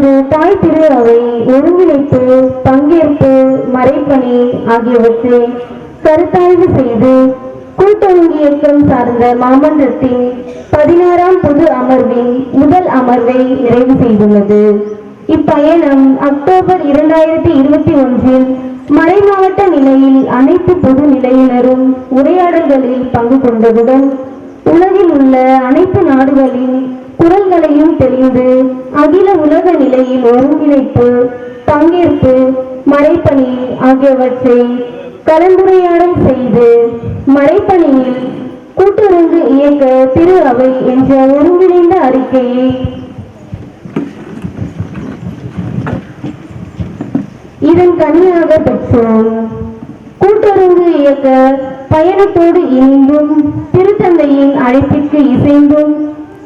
நமது தாய் திரு அவை ஒருங்கிணைப்பு, பங்கேற்பு, மறைப்பணி ஆகியவற்றை கருத்தாய்வு செய்து கூட்டொழுங்கு இயக்கம் சார்ந்த மாமன்றத்தின் 16ஆம் பொது அமர்வின் முதல் அமர்வை நிறைவு செய்துள்ளது. இப்பயணம் அக்டோபர் 2021 மறைமாவட்ட நிலையில் அனைத்து பொது நிலையினரும் உரையாடல்களில் பங்கு கொண்டதுடன் உலகில் உள்ள அனைத்து நாடுகளின் குரல்களையும் தெரிந்து அகில உலக நிலையில் ஒருங்கிணைப்பு, பங்கேற்பு, மறைப்பணி ஆகியவற்றை கலந்துரையாடல் செய்து மறைப்பணியில் கூட்டுறங்கு இயக்க திரு அவை என்ற ஒருங்கிணைந்த அறிக்கையை இதன் கனியாக பெற்றோம். கூட்டுறங்கு இயக்க பயணத்தோடு இணைந்தும் திருத்தந்தையின் அழைப்பிற்கு இசைந்தும்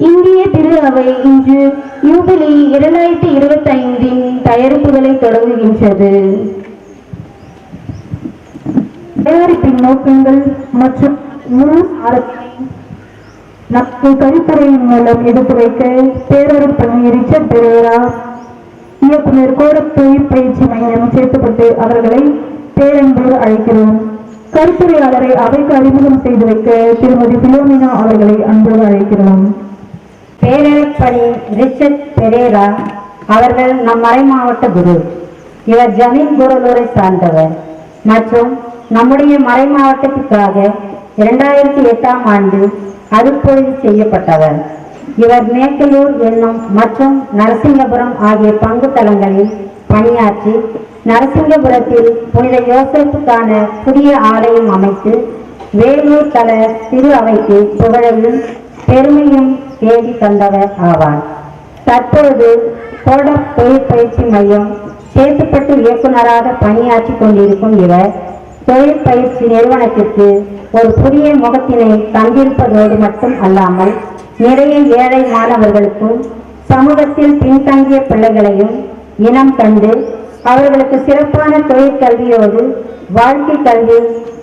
இந்திய திரு அவை இன்று யூபிலி 2025 தயாரிப்புகளை தொடங்குகின்றது. தயாரிப்பின் நோக்கங்கள் மற்றும் முழு சாரத்தை நமக்கு கருத்துரையின் மூலம் எடுத்துரைக்க பேரர் பணி ரிச்சர்ட் பெரேரா, இயக்குனர் கோடக் தொழில் பயிற்சி மையம் சேர்த்துப்பட்டு அவர்களை பேரன்போடு அழைக்கிறோம். கருத்துரையாளரை அவைக்கு அறிமுகம் செய்து வைக்க திருமதி பிலோமினா அவர்களை அன்போடு அழைக்கிறோம். பேரர் பணி ரிச்சர்ட் பெரேரா அவர்கள் நம் மறை மாவட்ட குரு. இவர் ஜமீன் கூடலூரை சார்ந்தவர் மற்றும் நம்முடைய மறை மாவட்டத்திற்காக 2008ஆம் ஆண்டு அருட்பொழிவு செய்யப்பட்டவர். இவர் மேக்கலூர் என்னும் மற்றும் நரசிங்கபுரம் ஆகிய பங்கு தலங்களில் பணியாற்றி நரசிங்கபுரத்தில் புனித யோசேப்புக்கான புதிய ஆலயம் அமைத்து வேலூர் தல திரு அவைக்கு புகழையும் பெருமையும் தேடி தந்தவர் ஆவார். தற்போது கோடக் தொழிற்பயிற்சி மையம் சேத்துப்பட்டு இயக்குநராக பணியாற்றி கொண்டிருக்கும் இவர் தொழிற்பயிற்சி நிறுவனத்திற்கு ஒரு புதிய முகத்தினை தந்திருப்பதோடு மட்டும் அல்லாமல் நிறைய ஏழை மாணவர்களுக்கும் சமூகத்தில் பின்தங்கிய பிள்ளைகளையும் இனம் கண்டு அவர்களுக்கு சிறப்பான தொழிற்கல்வியோடு வாழ்க்கை கல்வி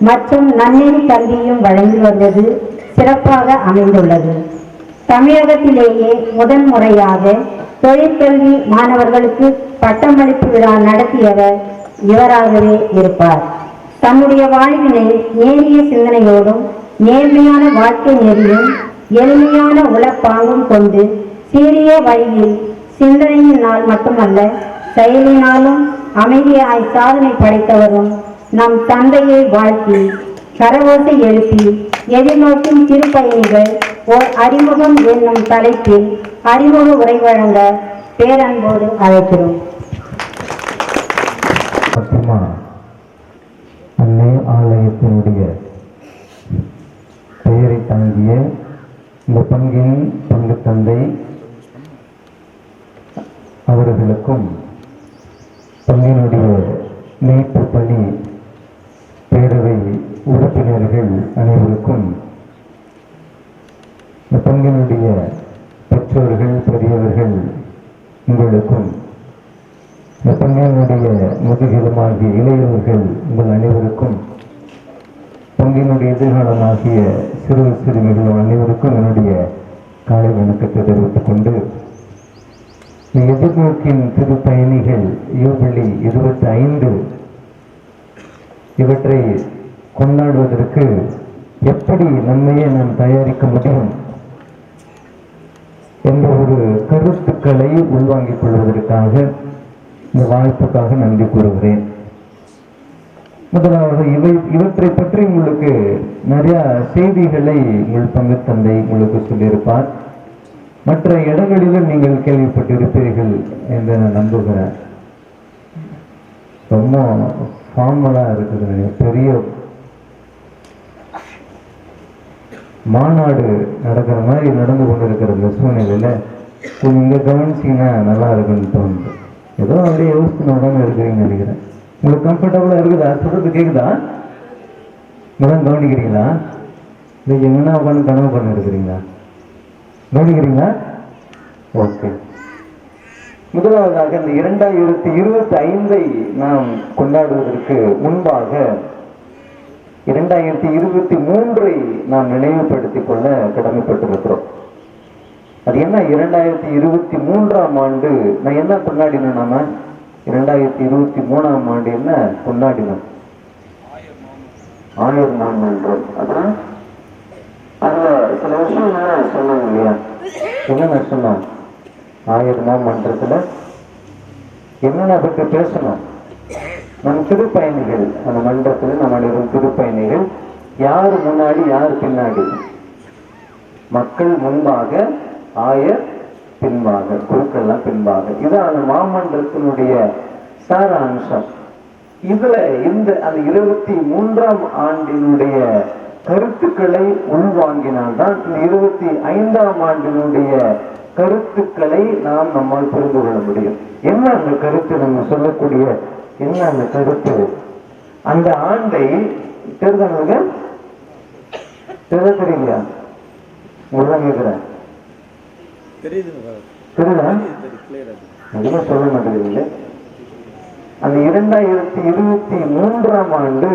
மற்றும் நன்னெறி கல்வியும் வழங்கி வந்தது சிறப்பாக அமைந்துள்ளது. தமிழகத்திலேயே முதன்முறையாக தொழிற்கல்வி மாணவர்களுக்கு பட்டமளிப்பு விழா நடத்தியவர் இவராகவே இருப்பார். தன்னுடைய வாழ்வினை நேரிய சிந்தனையோடும் நேர்மையான வாழ்க்கை நெறியும் எளிமையான உளப்பாங்கும் கொண்டு சீரிய வழியில் சிந்தனையினால் மட்டுமல்ல செயலினாலும் அமைதியாய் சாதனை படைத்தவரும் நம் தந்தையை வாழ்த்தி கரவோசை எழுப்பி எதிர்நோக்கும் திருப்பயணிகள் ஓர் அறிமுகம் என்னும் தலைப்பில் அறிமுக உரை வழங்க பேரன்போடு அழைக்கிறோம். அன்னை ஆலயத்தினுடைய பெயரை தாங்கிய இந்த பங்கின் பங்கு தந்தை அவர்களுக்கும் பங்கினுடைய மீட்பு பணி பேரவை உறுப்பினர்கள் அனைவருக்கும் இந்த பங்கினுடைய பெற்றோர்கள் பெரியவர்கள் உங்களுக்கும் இந்த பங்கினுடைய முதுகிலுமாகிய இளையவர்கள் உங்கள் அனைவருக்கும் பங்கினுடைய எதிர்காலமாகிய சிறு சிறுமிகள் அனைவருக்கும் என்னுடைய காலை வணக்கத்தை தெரிவித்துக் கொண்டு எதிர்நோக்கின் திரு பயணிகள் யூபிலி 25 இவற்றை கொண்டாடுவதற்கு எப்படி நம்மையே நாம் தயாரிக்க முடியும் என்ற ஒரு கருத்துக்களை உள்வாங்கிக் கொள்வதற்காக இந்த வாய்ப்புக்காக நன்றி கூறுகிறேன். முதலாவது இவற்றை பற்றி உங்களுக்கு நிறைய செய்திகளை உங்கள் பங்கு தந்தை உங்களுக்கு சொல்லியிருப்பார். மற்ற இடங்களிலும் நீங்கள் கேள்விப்பட்டிருப்பீர்கள் என்று நான் நம்புகிறேன். ரொம்ப ஃபார்மலா இருக்குது. பெரிய மாநாடு நடக்கிற மாதிரி நடந்து கொண்டிருக்கிற இந்த சூழ்நிலையில கொஞ்சம் இங்க கவனிச்சிங்கன்னா நல்லா இருக்குன்னு தோணுது. ஏதோ அப்படியே யோசிச்சு உடனே இருக்கிறீங்கன்னு நினைக்கிறேன். உங்களுக்கு கம்ஃபர்டபுளா இருக்குதா? சொல்றது கேக்குதா? இங்கதான் கவனிக்கிறீங்களா? இல்லை எங்கன்னா உட்காந்து கனவு பண்ண இருக்கிறீங்களா? கவனிக்கிறீங்களா? ஓகே. முதலாவதாக இந்த 2025 நாம் கொண்டாடுவதற்கு முன்பாக 2023 நாம் நினைவுபடுத்திக் கொள்ள கடமைப்பட்டிருக்கிறோம். அது என்ன 2023ஆம் ஆண்டு நான் என்ன கொண்டாடினோம்? நாம 2023ஆம் ஆண்டு என்ன கொண்டாடினோம்? ஆயர் மாமன்றம். அதான் அதுல சில விஷயம் சொன்னாங்க இல்லையா? என்னென்ன சொன்னோம்? ஆயர் மாமன்றத்துல என்னென்ன பற்றி பேசணும்? நம் திருப்பயணிகள், அந்த மன்றத்தில் நம்மளுடைய திருப்பயணிகள் யார் முன்னாடி யார் பின்னாடி? மக்கள் முன்பாக, ஆயர் பின்பாக, குருக்கள்லாம் பின்பாக. இதுதான் அந்த மாமன்றத்தினுடைய சாராம்சம். இதுல இந்த அந்த 23ஆம் ஆண்டினுடைய கருத்துக்களை உள்வாங்கினால்தான் இந்த 25ஆம் ஆண்டினுடைய கருத்துக்களை நாம் நம்மால் புரிந்து கொள்ள முடியும். என்ன அந்த கருத்து? நம்ம சொல்லக்கூடிய என்ன அந்த கருத்து? அந்த ஆண்டை தெரிஞ்சவங்க தெரியலையா? உங்களுதான் கேட்கிறேன். தெரியுதா? எதுவுமே சொல்ல மாட்டேங்குது. அந்த 2023ஆம் ஆண்டு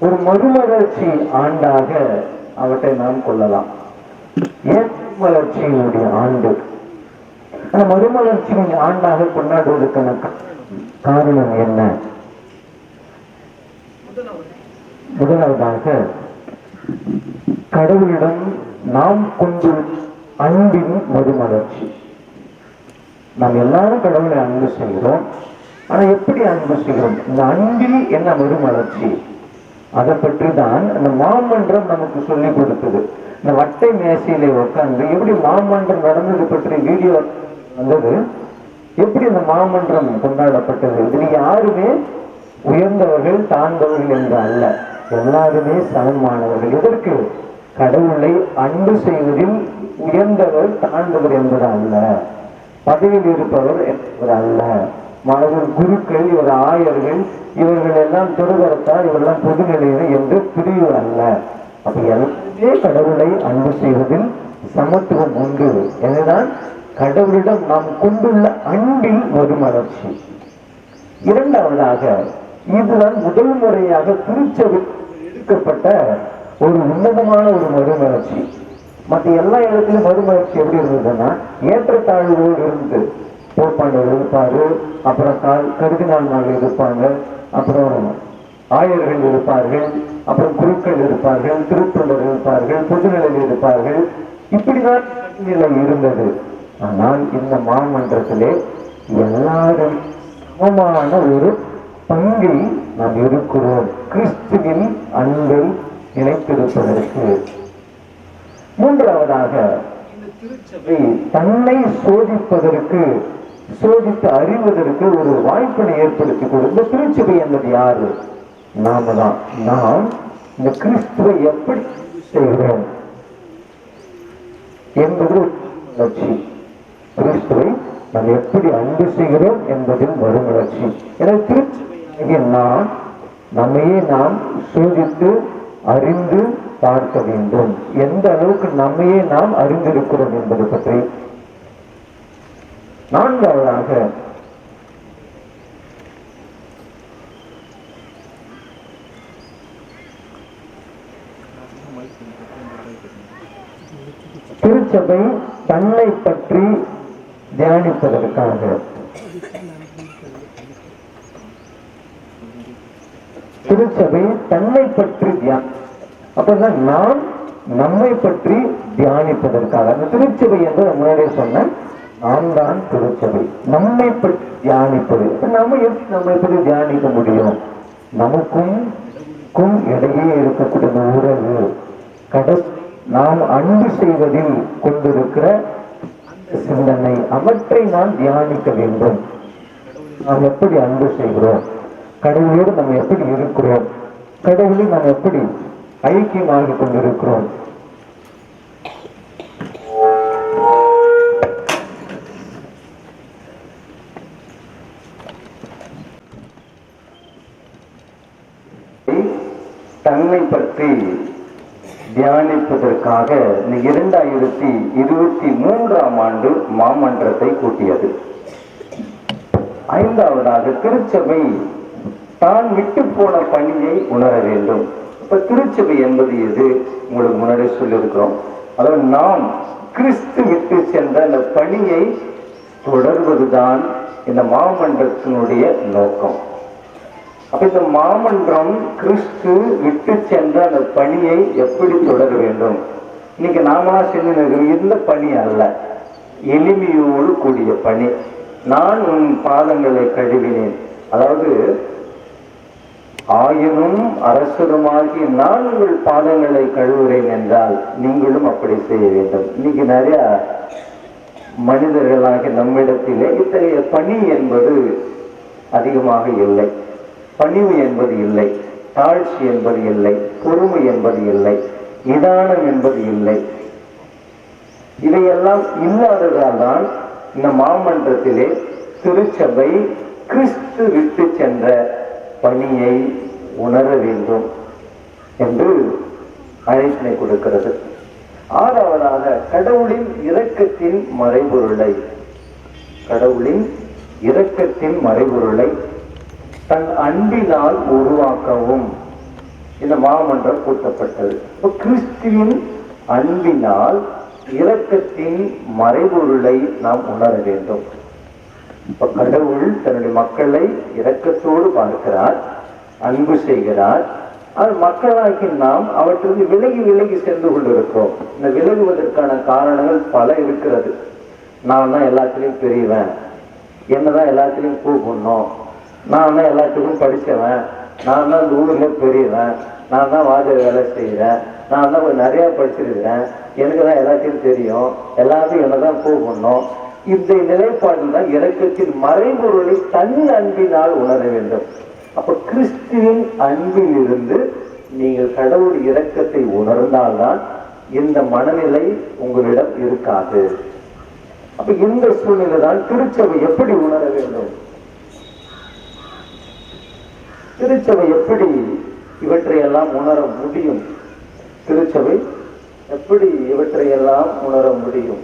ஒரு மறுமலர்ச்சி ஆண்டாக அவற்றை நாம் கொள்ளலாம். ஏன் மறுமலர்ச்சியினுடைய ஆண்டு? அந்த மறுமலர்ச்சியின் ஆண்டாக கொண்டாடுவதற்கான காரணம் என்ன? முதலாவதாக கடவுளிடம் நாம் கொண்டு அன்பின் மறுமலர்ச்சி. நாம் எல்லாரும் கடவுளை அன்பு செய்கிறோம். ஆனா எப்படி அன்பு செய்கிறோம்? இந்த அன்பில் என்ன மறுமலர்ச்சி? அதை பற்றி தான் அந்த மாமன்றம் நமக்கு சொல்லிக் கொடுத்தது. இந்த வட்டை மேசையில உட்கார்ந்து எப்படி மாமன்றம் நடந்தது பற்றி வீடியோ வந்தது. எப்படி இந்த மாமன்றம் கொண்டாடப்பட்டது? இது யாருமே உயர்ந்தவர்கள் தாழ்ந்தவர்கள் என்று அல்ல, எல்லாருமே சமமானவர்கள். எதற்கு? கடவுளை அன்பு செய்வதில் உயர்ந்தவர் தாழ்ந்தவர் என்பது அல்ல, பதவியில் இருப்பவர் என்பது அல்ல, மாணவர் குருக்கள், இவர் ஆயர்கள், இவர்கள் எல்லாம் தொடுகரத்தார், இவரெல்லாம் பொதுநிலையினர் என்று பிரிவு அல்ல. அப்ப எல்லாமே கடவுளை அன்பு செய்வதில் சமத்துவம் உண்டு. எனவேதான் கடவுளிடம் நாம் கொண்டுள்ள அன்பில் மறுமலர்ச்சி. இரண்டாவதாக, இதுதான் முதல் முறையாக திருச்சபை எடுக்கப்பட்ட ஒரு உன்னதமான ஒரு மறுமலர்ச்சி. மற்ற எல்லா இடத்திலும் மறுமலர்ச்சி எப்படி இருந்ததுன்னா ஏற்றத்தாழ்வுகள் இருந்து, போப்பாண்டவர் இருப்பாரு, அப்புறம் கருதினாள் இருப்பாங்க, அப்புறம் ஆயர்கள் இருப்பார்கள், அப்புறம் குருக்கள் இருப்பார்கள், திருத்தொண்டர் இருப்பார்கள், பொதுநிலையில் இருப்பார்கள். இப்படிதான் நிலை இருந்தது. ஆனால் இந்த மாமன்றத்திலே எல்லாரும் சமமான ஒரு பங்கில் நாம் இருக்கிறோம், கிறிஸ்துவின் அன்பை நிலைத்திருப்பதற்கு. மூன்றாவதாக, இந்த திருச்சபை தன்னை சோதிப்பதற்கு, சோதித்து அறிவதற்கு ஒரு வாய்ப்பினை ஏற்படுத்தி கொடுத்த திருச்சபை என்பது யாரு? நாம தான். நாம் இந்த கிறிஸ்துவை எப்படி செய்கிறோம் என்பது மறுமலர்ச்சி. கிறிஸ்துவை நாம் எப்படி அன்பு செய்கிறோம் என்பதில் மறுமலர்ச்சி. எனவே திருச்சபையாகிய நாம் நம்மையே நாம் சோதித்து அறிந்து பார்க்க வேண்டும். எந்த அளவுக்கு நம்மையே நாம் அறிந்திருக்கிறோம் என்பது பற்றி. நான்காவதாக, திருச்சபை தன்னை பற்றி தியானிப்பதற்காக. திருச்சபை தன்னை பற்றி அப்பதான் நாம் நம்மை பற்றி தியானிப்பதற்காக. அந்த திருச்சபை என்று முன்னாடியே சொன்ன நாம் தான் திருச்சபை. நம்மை பற்றி தியானிப்பது. நம்ம எப்படி நம்மை பற்றி தியானிக்க முடியும்? நமக்கும் இடையே இருக்கக்கூடிய உறவு, கடவுள் நாம் அன்பு செய்வதில் கொண்டிருக்கிற சிந்தனை, அவற்றை நாம் தியானிக்க வேண்டும். நாம் எப்படி அன்பு செய்கிறோம், கடவுளோடு நாம் எப்படி இருக்கிறோம், கடவுளை நாம் எப்படி ஐக்கியமாக கொண்டிருக்கிறோம். தன்னை பற்றி தியானிப்பதற்காக 2023ஆம் ஆண்டு மாமன்றத்தை கூட்டியது. ஐந்தாவதாக, திருச்சபை தான் விட்டு போன பணியை உணர வேண்டும். இப்ப திருச்சபை என்பது எது? உங்களுக்கு முன்னாடி சொல்லியிருக்கிறோம். அதாவது நாம் கிறிஸ்து விட்டு சென்ற அந்த பணியை தொடர்வதுதான் இந்த மாமன்றத்தினுடைய நோக்கம். அப்ப இந்த மாமன்றம் கிறிஸ்து விட்டு சென்ற அந்த பணியை எப்படி தொடர வேண்டும்? இன்னைக்கு நாமளா செஞ்சு இந்த பணி அல்ல, எளிமையோடு கூடிய பணி. நான் உன் பாதங்களை கழுவினேன், அதாவது ஆயனும் அரசருமாகி நான் உங்கள் பாதங்களை கழுவுறேன் என்றால் நீங்களும் அப்படி செய்ய வேண்டும். இன்னைக்கு நிறைய மனிதர்களாக நம்மிடத்திலே இத்தகைய பணி என்பது அதிகமாக இல்லை. பணிவு என்பது இல்லை, தாழ்ச்சி என்பது இல்லை, பொறுமை என்பது இல்லை, நிதானம் என்பது இல்லை. இவையெல்லாம் இல்லாததால் தான் இந்த மாமன்றத்திலே திருச்சபை கிறிஸ்து விட்டு சென்ற பணியை உணர வேண்டும் என்று அழைப்பினை கொடுக்கிறது. ஆறாவதாக கடவுளின் இரக்கத்தின் மறைபொருளை, கடவுளின் இரக்கத்தின் மறைபொருளை தன் அன்பினால் உருவாக்கவும் இந்த மாமன்றம் கூட்டப்பட்டது. கிறிஸ்துவின் அன்பினால் இரக்கத்தின் மறைபொருளை நாம் உணர வேண்டும். இப்ப கடவுள் தன்னுடைய மக்களை இரக்கத்தோடு பார்க்கிறார், அன்பு செய்கிறார். அது மக்களாக்கி நாம் அவற்றிற்கு விலகி விலகி சென்று கொண்டிருக்கிறோம். இந்த விலகுவதற்கான காரணங்கள் பல இருக்கிறது. நான் தான் எல்லாத்திலையும் பெரியவன், என்னதான் எல்லாத்திலையும் கூப்பிடணும், நான் தான் எல்லாத்துக்கும் படித்தவன், நான் தான் இந்த ஊர்ல பெரியவன், நான் தான் வாஜர் வேலை செய்கிறேன், நான் தான் நிறைய படிச்சிருக்கிறேன், எனக்கு தான் எல்லாத்தையும் தெரியும், எல்லாத்தையும் என்னதான் கூப்பிடணும். இந்த நிலைப்பாட்டில் தான் இரக்கத்தின் மறைபொருளை தன் அன்பினால் உணர வேண்டும். அப்ப கிறிஸ்துவின் அன்பில் இருந்து நீங்கள் கடவுள் இரக்கத்தை உணர்ந்தால்தான் இந்த மனநிலை உங்களிடம் இருக்காது. அப்ப இந்த சூழ்நிலை தான் திருச்சபை எப்படி உணர வேண்டும்? திருச்சபை எப்படி இவற்றையெல்லாம் உணர முடியும்? திருச்சபை எப்படி இவற்றையெல்லாம் உணர முடியும்?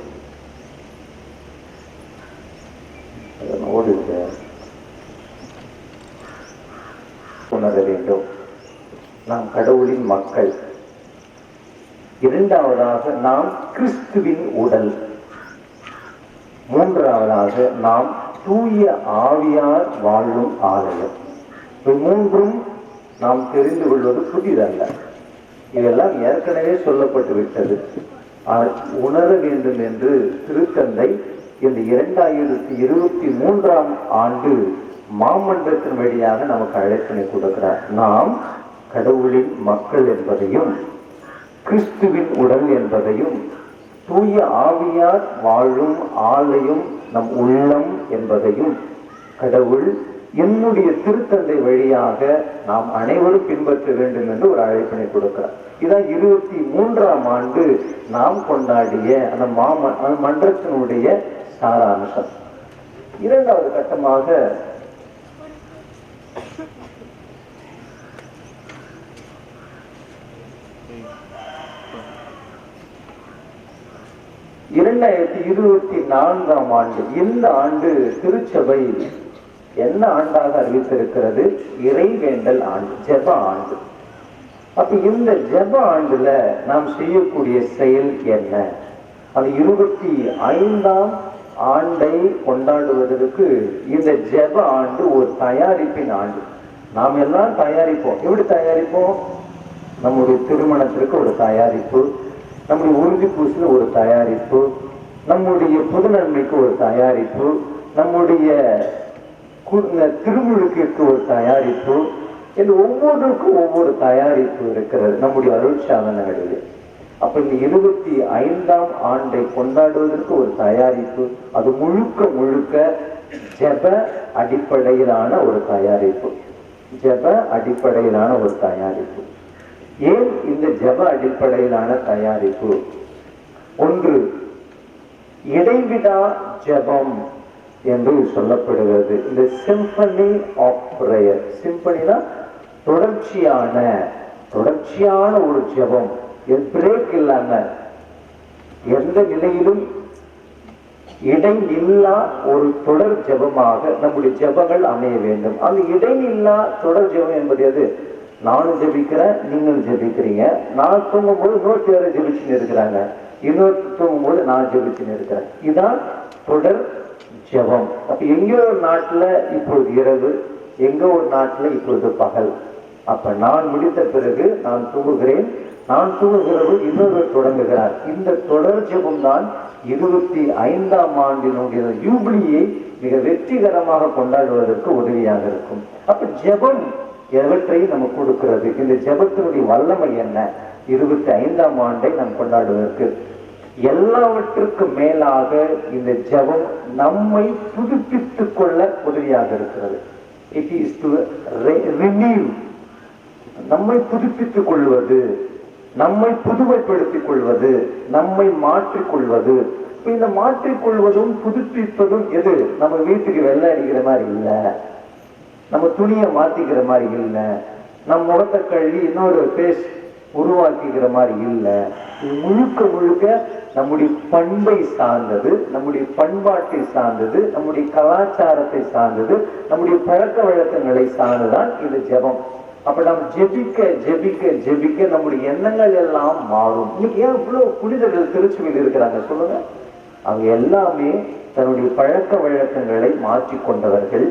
உணர வேண்டும். நாம் கடவுளின் மக்கள். இரண்டாவதாக நாம் கிறிஸ்துவின் உடல். மூன்றாவதாக நாம் தூய ஆவியார் வாழும் ஆலயம். மூன்றும் நாம் தெரிந்து கொள்வது புதிதல்ல, இதெல்லாம் ஏற்கனவே சொல்லப்பட்டு விட்டது. உணர வேண்டும் என்று திருத்தந்தை இந்த 2023ஆம் ஆண்டு மாமன்றத்தின் வழியாக நமக்கு அழைப்பினை கொடுக்கிறார். நாம் கடவுளின் மக்கள் என்பதையும் கிறிஸ்துவின் உடல் என்பதையும் தூய ஆவியார் வாழும் ஆலயம் நம் உள்ளம் என்பதையும் கடவுள் என்னுடைய திருத்தந்தை வழியாக நாம் அனைவரும் பின்பற்ற வேண்டும் என்று ஒரு அழைப்பினை கொடுக்கிறார். இதான் 23ஆம் ஆண்டு நாம் கொண்டாடிய அந்த மன்றத்தினுடைய சாராம்சம். இரண்டாவது கட்டமாக (2024ஆம் ஆண்டு). இந்த ஆண்டு திருச்சபை என்ன ஆண்டாக அறிவித்திருக்கிறது? இறைவேண்டல் ஆண்டு, ஜெப ஆண்டு. அப்ப இந்த ஜெப ஆண்டுல நாம் செய்யக்கூடிய செயல் என்ன? அந்த 25ஆம் ஆண்டை கொண்டாடுவதற்கு இந்த ஜெப ஆண்டு ஒரு தயாரிப்பின் ஆண்டு. நாம் எல்லாம் தயாரிப்போம். எப்படி தயாரிப்போம்? நம்முடைய திருமணத்திற்கு ஒரு தயாரிப்பு, நம்முடைய உறுதி பூசில ஒரு தயாரிப்பு, நம்முடைய புது நன்மைக்கு ஒரு தயாரிப்பு, நம்முடைய திருமுழுக்கிற்கு ஒரு தயாரிப்பு, என்று ஒவ்வொன்றுக்கும் ஒவ்வொரு தயாரிப்பு இருக்கிறது நம்முடைய அருட்சாதனங்களிலே. அப்ப இந்த 25ஆம் ஆண்டை கொண்டாடுவதற்கு ஒரு தயாரிப்பு, அது முழுக்க முழுக்க ஜெப அடிப்படையிலான ஒரு தயாரிப்பு. ஜெப அடிப்படையிலான ஒரு தயாரிப்பு. ஏன் இந்த ஜெப அடிப்படையிலான தயாரிப்பு? ஒன்று, இடைவிடா ஜெபம் என்று சொல்லப்படுகிறது. இந்த சிம்பனி ஆஃப் பிரேயர். சிம்பனினா தொடர்ச்சியான ஒரு ஜெபம், பிரேக் இல்லாம எந்த நிலையிலும் இடைநில்லா ஒரு தொடர் ஜெபமாக நம்முடைய ஜெபங்கள் அமைய வேண்டும். அந்த இடைநில்லா தொடர் ஜெபம் என்பது எது? நானும் ஜெபிக்கிறேன், நீங்களும் ஜெபிக்கிறீங்க, நான் தூங்கும் போது நோக்கி வேற ஜெபிச்சுன்னு இருக்கிறாங்க, இன்னொரு தூங்கும்போது நான் ஜெபிச்சுன்னு இருக்கிறேன். இதான் தொடர் ஜெபம். அப்ப எங்கேயோ ஒரு நாட்டுல இப்பொழுது இரவு, எங்கோ ஒரு நாட்டுல இப்பொழுது பகல். அப்ப நான் முடித்த பிறகு நான் தூங்குகிறேன், நான் தூங்குகிறது இன்னொருவர் தொடங்குகிறார். இந்த தொடர் ஜெபம் தான் 25ஆம் ஆண்டினுடைய யூபிலியை மிக வெற்றிகரமாக கொண்டாடுவதற்கு உதவியாக இருக்கும். அப்ப ஜெபம் எவற்றையும் நம்ம கொடுக்கிறது. இந்த ஜெபத்தினுடைய வல்லமை என்ன? 25ஆம் ஆண்டை நாம் கொண்டாடுவதற்கு எல்லாவற்றுக்கும் மேலாக இந்த ஜெபம் நம்மை புதுப்பித்துக் கொள்ள உதவியாக இருக்கிறது. இட் இஸ் டு ரினியூ, நம்மை புதுப்பித்துக் கொள்வது, நம்மை புதுமைப்படுத்திக் கொள்வது, நம்மை மாற்றிக்கொள்வது. இந்த மாற்றிக்கொள்வதும் புதுப்பிப்பதும் எது? நம்ம வீட்டுக்கு வெள்ளை அடிக்கிற மாதிரி இல்லை, நம்ம துணியை மாத்திக்கிற மாதிரி இல்லை, நம் முகத்தை கழுவி இன்னொரு பேஸ் உருவாக்கிக்கிற மாதிரி இல்லை. இது முழுக்க முழுக்க நம்முடைய பண்பை சார்ந்தது, நம்முடைய பண்பாட்டை சார்ந்தது, நம்முடைய கலாச்சாரத்தை சார்ந்தது, நம்முடைய பழக்க வழக்கங்களை சார்ந்துதான் இது ஜெபம். அப்ப நாம் ஜெபிக்க ஜெபிக்க ஜெபிக்க நம்முடைய எண்ணங்கள் எல்லாம் மாறும். இன்னைக்கு ஏன் இவ்வளவு புனிதர்கள் திருச்சுவையில் இருக்கிறாங்க சொல்லுங்க? அவங்க எல்லாமே தன்னுடைய பழக்க வழக்கங்களை மாற்றிக்கொண்டவர்கள்,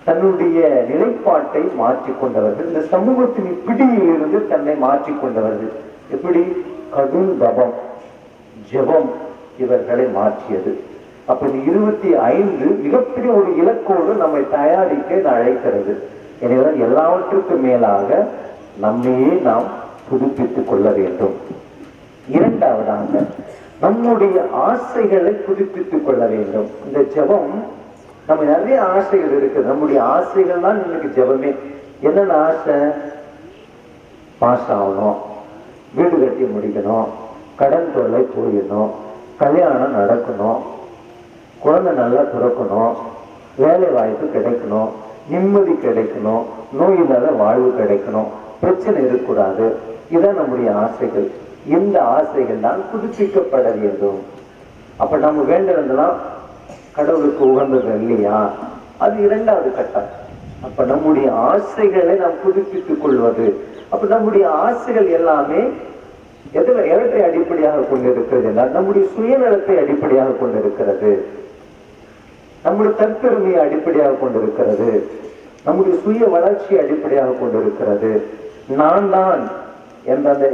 தன்னுடைய நிலைப்பாட்டை மாற்றிக்கொண்டவர்கள், இந்த சமூகத்தின் பிடியில் இருந்து தன்னை மாற்றிக்கொண்டவர்கள். எப்படி? கடும் தபம், ஜெபம் இவர்களை மாற்றியது. அப்ப இந்த 25 மிகப்பெரிய ஒரு இலக்கோடு நம்மை தயாரிக்க அழைக்கிறது. எனவே எல்லாவற்றுக்கும் மேலாக நம்மையே நாம் புதுப்பித்துக் கொள்ள வேண்டும். இரண்டாவதாக நம்முடைய ஆசைகளை புதுப்பித்துக் கொள்ள வேண்டும். இந்த ஜெபம், நம்ம நிறைய ஆசைகள் இருக்கு, நம்முடைய ஆசைகள் தான் இன்னைக்கு ஜெபமே. என்னென்ன ஆசை? பாஸ் ஆகணும், வீடு கட்டி முடிக்கணும், கடன் தொல்லை போயிடணும், கல்யாணம் நடக்கணும், குழந்தை நல்லா பிறக்கணும், வேலை வாய்ப்பு கிடைக்கணும், நிம்மதி கிடைக்கணும், நோய் இல்லாத வாழ்வு கிடைக்கணும், பிரச்சனை இருக்கக்கூடாது. இதான் நம்முடைய ஆசைகள். இந்த ஆசைகள் தான் புதுப்பிக்கப்பட வேண்டும். அப்ப நம்ம வேண்டதெல்லாம் கடவுளுக்கு உகந்தது இல்லையா? அது இரண்டாவது கட்டம். அப்ப நம்முடைய ஆசைகளை நாம் புதுப்பித்துக் கொள்வது. அப்ப நம்முடைய ஆசைகள் எல்லாமே எவற்றை அடிப்படையாக கொண்டிருக்கிறது என்றால் நம்முடைய சுயநலத்தை அடிப்படையாக கொண்டிருக்கிறது, நம்முடைய தற்பெருமையை அடிப்படையாக கொண்டிருக்கிறது, நம்முடைய சுய வளர்ச்சியை அடிப்படையாக கொண்டிருக்கிறது, நான் தான் என்ற அந்த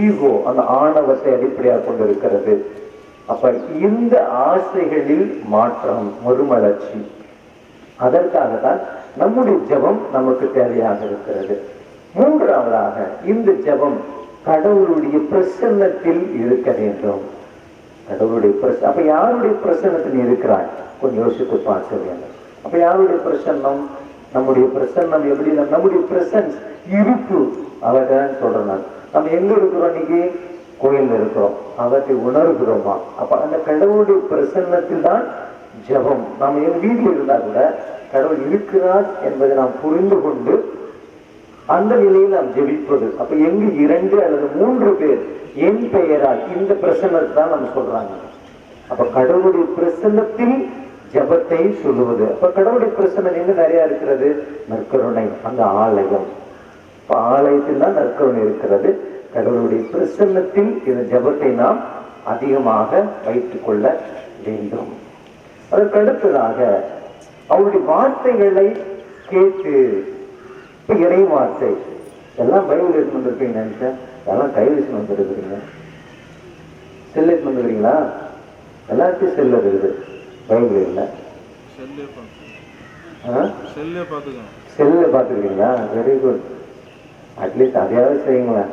ஈகோ, அந்த ஆணவத்தை அடிப்படையாக கொண்டிருக்கிறது. அப்ப இந்த ஆசைகளில் மாற்றம், மறுமலர்ச்சி, அதற்காக தான் நம்முடைய ஜெபம் நமக்கு தேவையாக இருக்கிறது. மூன்றாவதாக இந்த ஜெபம் கடவுளுடைய பிரசன்னத்தில் இருக்க வேண்டும். கடவுளுடைய அப்ப யாருடைய பிரசன்னத்தில் இருக்கிறாய்? கொஞ்சம் யோசித்து பார்க்க வேண்டும். அப்ப யாருடைய பிரசன்னம்? நம்முடைய பிரசன்னம் எப்படி? நம்முடைய பிரசன்ஸ், இருப்பு, அவர்தான் சொல்றேன். நம்ம எங்க இருக்கிறோம்? இன்னைக்கு கோயில் இருக்கிறோம், அவற்றை உணர்கிறோமா? அப்ப அந்த கடவுளுடைய பிரசன்னத்தில் தான் ஜெபம். நம்ம எங்க வீட்டில் இருந்தா கூட கடவுள் இருக்கிறார் என்பதை நாம் புரிந்து கொண்டு அந்த நிலையில் நாம் ஜெபிப்பது. அப்ப எங்கு 2 அல்லது 3 பேர் என் பெயரால், இந்த பிரசன்னத்தை தான் நம்ம சொல்றாங்க. அப்ப கடவுளுடைய பிரசன்னத்தில் ஜெபத்தை சொல்லுவது. அப்ப கடவுளுடைய பிரசன்னம் எங்க நிறைய இருக்கிறது? நற்கருணை, அந்த ஆலயம். இப்ப ஆலயத்தில் தான் நற்கருணை இருக்கிறது. கடவுளுடைய பிரசன்னத்தில் இந்த ஜெபத்தை நாம் அதிகமாக வைத்துக் கொள்ள வேண்டும். அதற்கு அடுத்ததாக அவருடைய வார்த்தைகளை கேட்டு, இப்ப இறை வார்த்தை எல்லாம் பைபிள் எடுத்து வந்திருப்பீங்க நினைச்சேன். எல்லாம் கைவிசி வந்துருக்குறீங்க, செல் எடுத்து வந்துருக்கீங்களா? எல்லாத்தையும் செல் இருக்குது, பைபிள் இல்லை. செல்ல பார்த்துருக்கீங்களா? Very good. அட்லீஸ்ட் அதையாவது செய்யுங்களேன்,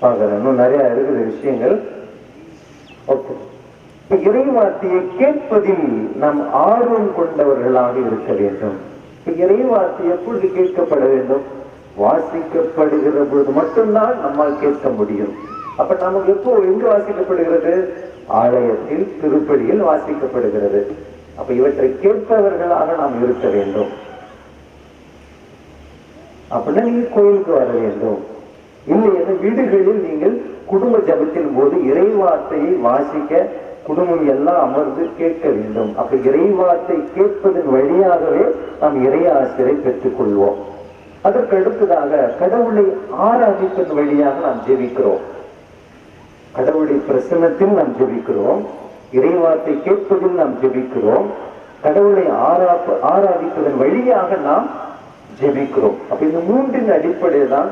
பார்க்குறேன். இன்னும் நிறைய இருக்குது விஷயங்கள். ஓகே, இறை வார்த்தையை கேட்பதில் நாம் ஆர்வம் கொண்டவர்களாக இருக்க வேண்டும். இறை வார்த்தை எப்பொழுது கேட்கப்பட வேண்டும்? வாசிக்கப்படுகிற பொழுது மட்டும்தான் நம்மால் கேட்க முடியும். அப்ப நமக்கு எப்போ எங்கு வாசிக்கப்படுகிறது? ஆலயத்தில், திருப்பலியில் வாசிக்கப்படுகிறது. அப்ப இவற்றை கேட்பவர்களாக நாம் இருக்க வேண்டும். அப்படின்னா நீங்க கோயிலுக்கு வர வேண்டும். இல்லை என வீடுகளில் நீங்கள் குடும்ப ஜபத்தின் போது இறை வார்த்தையை வாசிக்க குடும்பம் எல்லாம் அமர்ந்து கேட்க வேண்டும். அப்ப இறை வார்த்தை கேட்பதன் வழியாகவே நாம் இறை ஆசிரியரை பெற்றுக் கொள்வோம். அதற்கு அடுத்ததாக கடவுளை ஆராதிப்பதன் வழியாக நாம் ஜெபிக்கிறோம். கடவுளுடைய பிரசன்னத்தில் நாம் ஜெபிக்கிறோம், இறைவார்த்தை கேட்பதில் நாம் ஜெபிக்கிறோம், கடவுளை ஆராதிப்பதன் வழியாக நாம் ஜெபிக்கிறோம். அப்ப இந்த மூன்றின் அடிப்படையில் தான்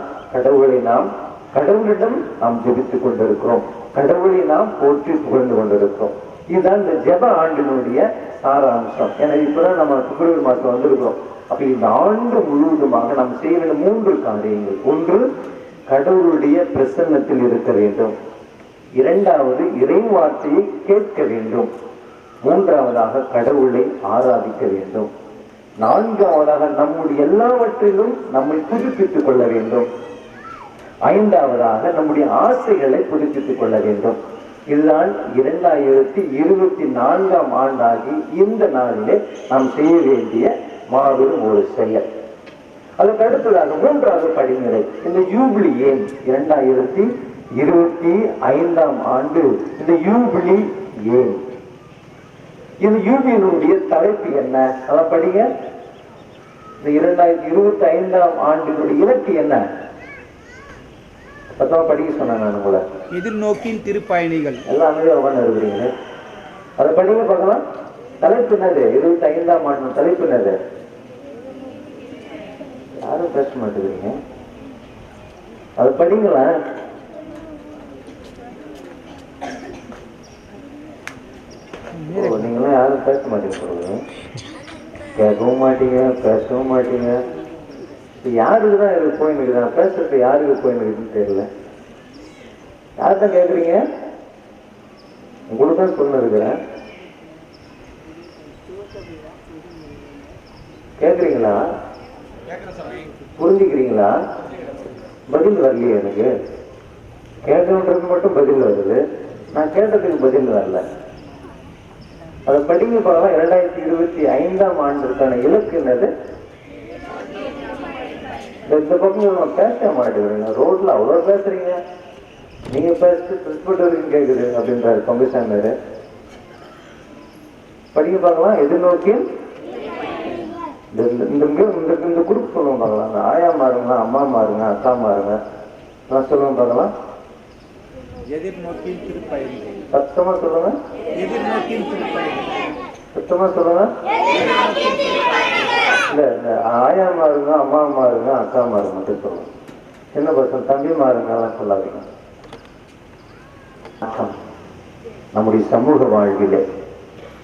கடவுளிடம் நாம் ஜெபித்துக் கொண்டிருக்கிறோம், கடவுளை நாம் போற்றி புகழ்ந்து கொண்டிருக்கிறோம். இதுதான் இந்த ஜெப ஆண்டினுடைய சாராம்சம். ஏன்னா இப்பதான் நம்ம பிப்ரவரி மாசம் வந்திருக்கிறோம். அப்ப இந்த ஆண்டு முழுவதுமாக நாம் செய்ய வேண்டிய 3 காரியங்கள். ஒன்று, கடவுளுடைய பிரசன்னத்தில் இருக்க வேண்டும். இரண்டாவது, இறைவார்த்தையை கேட்க வேண்டும். மூன்றாவதாக, கடவுளை ஆராதிக்க வேண்டும். நான்காவதாக, நம்முடைய எல்லாவற்றிலும் நம்மை புதுப்பித்துக் கொள்ள வேண்டும். ஐந்தாவதாக, நம்முடைய ஆசைகளை புதுப்பித்துக் கொள்ள வேண்டும். இதுதான் 2024 ஆண்டாகி இந்த நாளிலே நாம் செய்ய வேண்டிய மாபெரும் ஒரு செயல். அதுக்கு அடுத்ததாக 3வது படிநிலை, இந்த யூபிலி. ஏன் 2025 ஆண்டு இந்த யூபிலி ஏன்? இந்த யூபிலியினுடைய தலைப்பு என்ன? அதை படிங்க. இந்த 2025 ஆண்டினுடைய இலக்கு என்ன? படிக்க சொன்னாங்க. உங்களை எதிர்நோக்கின் திருப்பயணிகள் எல்லாமே உட்காந்து இருக்கிறீங்க. அதை படிங்க பார்க்கலாம். தலைப்பு என்னது? 25 ஆண்டு தலைப்பு என்னது? யாரும் பேச மாட்டேங்கிறீங்க. அதை படிங்களா? நீங்களும் யாரும் பேச மாட்டேங்க, கேட்கவும் மாட்டீங்க, பேசவும் மாட்டீங்க. யாருக்கு தான் இது போயின்னு நான் பேசுறது யாருக்கு போயின்னு தெரியல. யார்தான் கேட்குறீங்க? உங்களுக்கு தான் சொல்ல இருக்கிறேன். கேட்குறீங்களா? புரிஞ்சுக்கிறீங்களா? பதில் வரலையே எனக்கு. கேட்கணுன்றது மட்டும் பதில் வருது, நான் கேட்டதுக்கு பதில் வரல. அதை படிங்க பார்க்கலாம். 2025 ஆண்டிற்கான இலக்கு என்னது? இந்த பக்கம் பேச மாட்டேங்கிறீங்க. ரோட்ல அவ்வளவு பேசுறீங்க. நீங்க பேசுறது பிரின்சிபல் வரைக்கும் கேட்குது அப்படின்றாரு பங்குசாமியாரு. படிக்க பார்க்கலாம். எதிர்நோக்கி இந்த குரூப் சொல்லுவோம் பார்க்கலாம். ஆயா மாறுங்க, அம்மா மாறுங்க, அக்கா மாறுங்க, நான் சொல்லுவோம் பார்க்கலாம். எதிர்நோக்கின் திருப்பயணிகள். சத்தமா சொல்லுங்க. எதிர்நோக்கின் திருப்பயணிகள். சத்தமா சொல்லுங்க. இல்ல, இந்த ஆயா மாறுங்க, அம்மா மாறுங்க, அக்கா மாறுங்க மட்டும் சொல்லுங்க. சின்ன பசங்க தம்பி மாறுங்க எல்லாம் சொல்லாதீங்க. நம்முடைய சமூக வாழ்விலே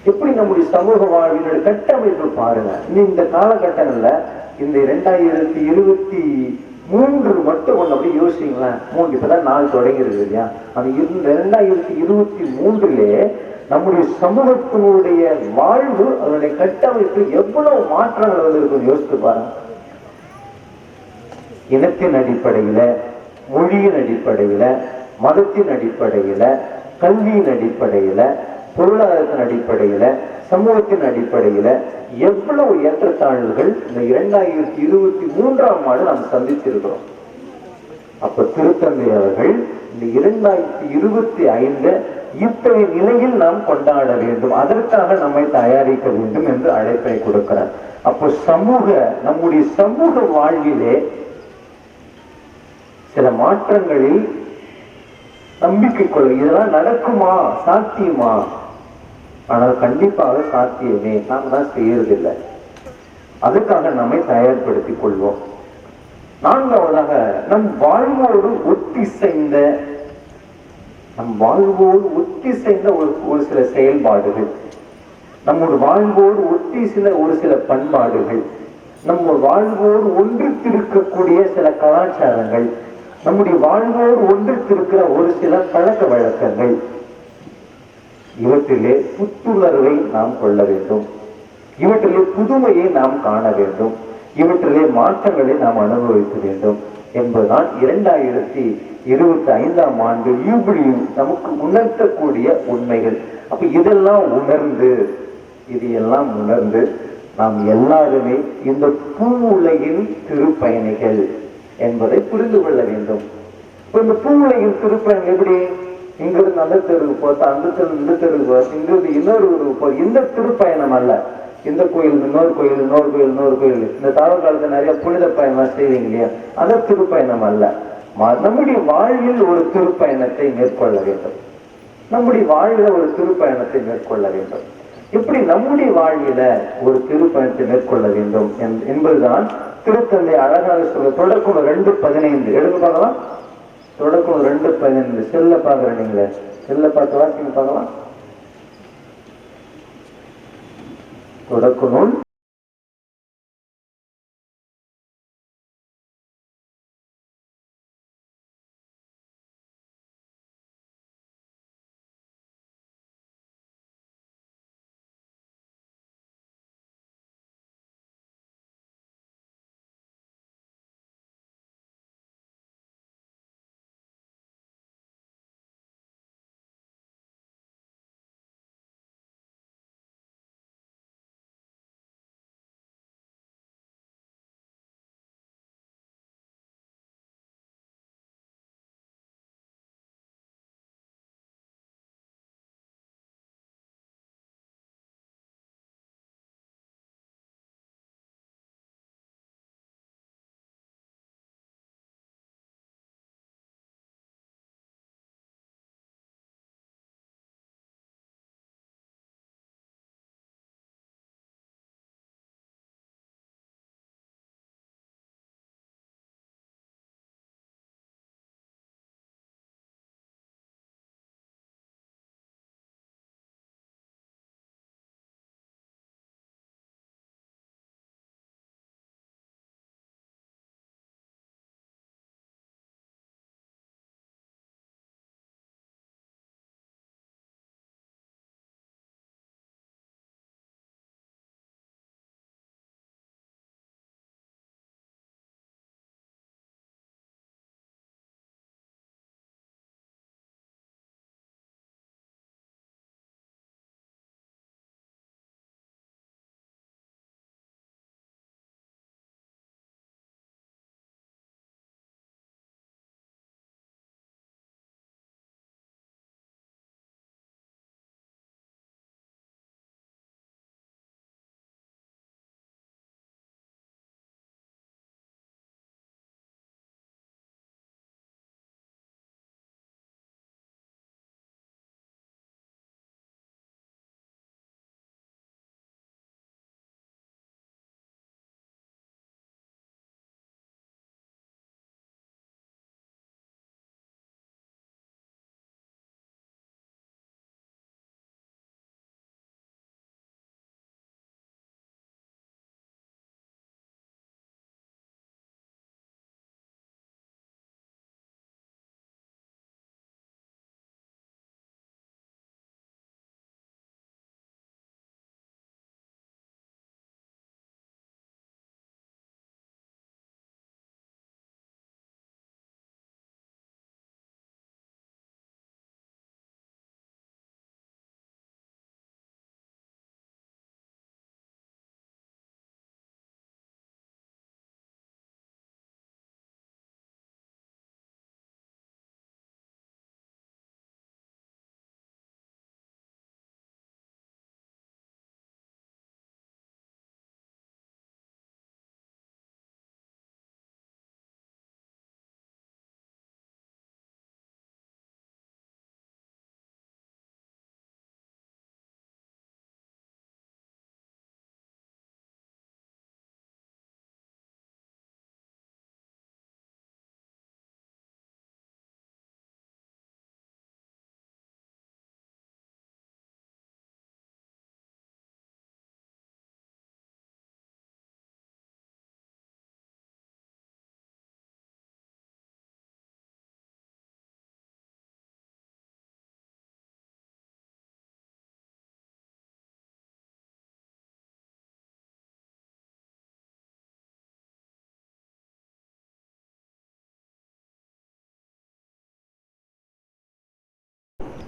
எப்படி நம்முடைய சமூக வாழ்வினுடைய கட்டமைப்பு பாருங்க. இந்த காலகட்டங்கள்ல இந்த 2023 மட்டும் ஒண்ணு அப்படி யோசிங்களேன். இப்பதான் நாள் தொடங்கி இருக்கு இல்லையா? அந்த 2023 நம்முடைய சமூகத்தினுடைய வாழ்வு, அதனுடைய கட்டமைப்பு எவ்வளவு மாற்றங்கள் வந்திருக்கும் யோசித்து பாருங்க. இனத்தின் அடிப்படையில, மொழியின் அடிப்படையில, மதத்தின் அடிப்படையில, கல்வியின் அடிப்படையில, பொருளாதாரத்தின் அடிப்படையில, சமூகத்தின் அடிப்படையில எவ்வளவு ஏற்றத்தாழ்வுகள் இந்த 2023 ஆண்டு நாம் சந்தித்திருக்கிறோம். அப்ப திருத்தந்தை அவர்கள் இந்த 2025 இத்தகைய நிலையில் நாம் கொண்டாட வேண்டும், அதற்காக நம்மை தயாரிக்க வேண்டும் என்று அழைப்பை கொடுக்கிறார். அப்போ நம்முடைய சமூக வாழ்விலே சில மாற்றங்களில் நம்பிக்கை கொள்ள. இதெல்லாம் நடக்குமா, சாத்தியமா? ஆனால் கண்டிப்பாக சாத்தியமே. நாம் தான் செய்யறதில்லை. அதுக்காக நம்மை தயார்படுத்திக் கொள்வோம். நான்காவதாக, நம் வாழ்வோடு ஒத்திசைந்த ஒரு சில செயல்பாடுகள், நம்முடைய வாழ்வோடு ஒத்திசைந்த ஒரு சில பண்பாடுகள், நம்ம வாழ்வோடு ஒன்றித்திருக்கக்கூடிய சில கலாச்சாரங்கள், நம்முடைய வாழ்வோடு ஒன்றித்திருக்கிற ஒரு சில பழக்க வழக்கங்கள், இவற்றிலே புத்துணர்வை நாம் கொள்ள வேண்டும், இவற்றிலே புதுமையை நாம் காண வேண்டும், இவற்றிலே மாற்றங்களை நாம் அனுபவிக்க வேண்டும் என்பதுதான் 2025 ஆண்டு யூபிலியும் நமக்கு உணர்த்தக்கூடிய உண்மைகள். அப்ப இதெல்லாம் உணர்ந்து நாம் எல்லாருமே இந்த பூ உலகின் திருப்பயணிகள் என்பதை புரிந்து கொள்ள வேண்டும். இப்ப இந்த பூ உலகின் திருப்பயணம் எப்படி? இங்கிருந்து அந்த தெருவுக்கு போச்சு, அந்த தெரு இந்த தெருவுக்கு போச்சு, இங்கிருந்து இன்னொரு ஊருக்கு போச்சு. இந்த திருப்பயணம் அல்ல. இந்த கோயில் இன்னொரு கோயில், இன்னொரு கோயில், இன்னொரு கோயில். இந்த தவறு காலத்துல நிறைய புனித பயணம் செய்வீங்க இல்லையா? அந்த திருப்பயணம் அல்ல. நம்முடைய வாழ்வில் ஒரு திருப்பயணத்தை மேற்கொள்ள வேண்டும். நம்முடைய வாழ்வில் ஒரு திருப்பயணத்தை மேற்கொள்ள வேண்டும். எப்படி நம்முடைய வாழ்வில ஒரு திருப்பயணத்தை மேற்கொள்ள வேண்டும் என்பதுதான் திருத்தந்தை அழகாக சொல்ல. தொடக்கம் 2:15 எடுத்து பார்க்கலாம். தொடக்கம் 2:15 செல்ல பாக்குறேன். நீங்களே செல்ல பார்த்து வாசிங்க பார்க்கலாம். தொடக்க நூல்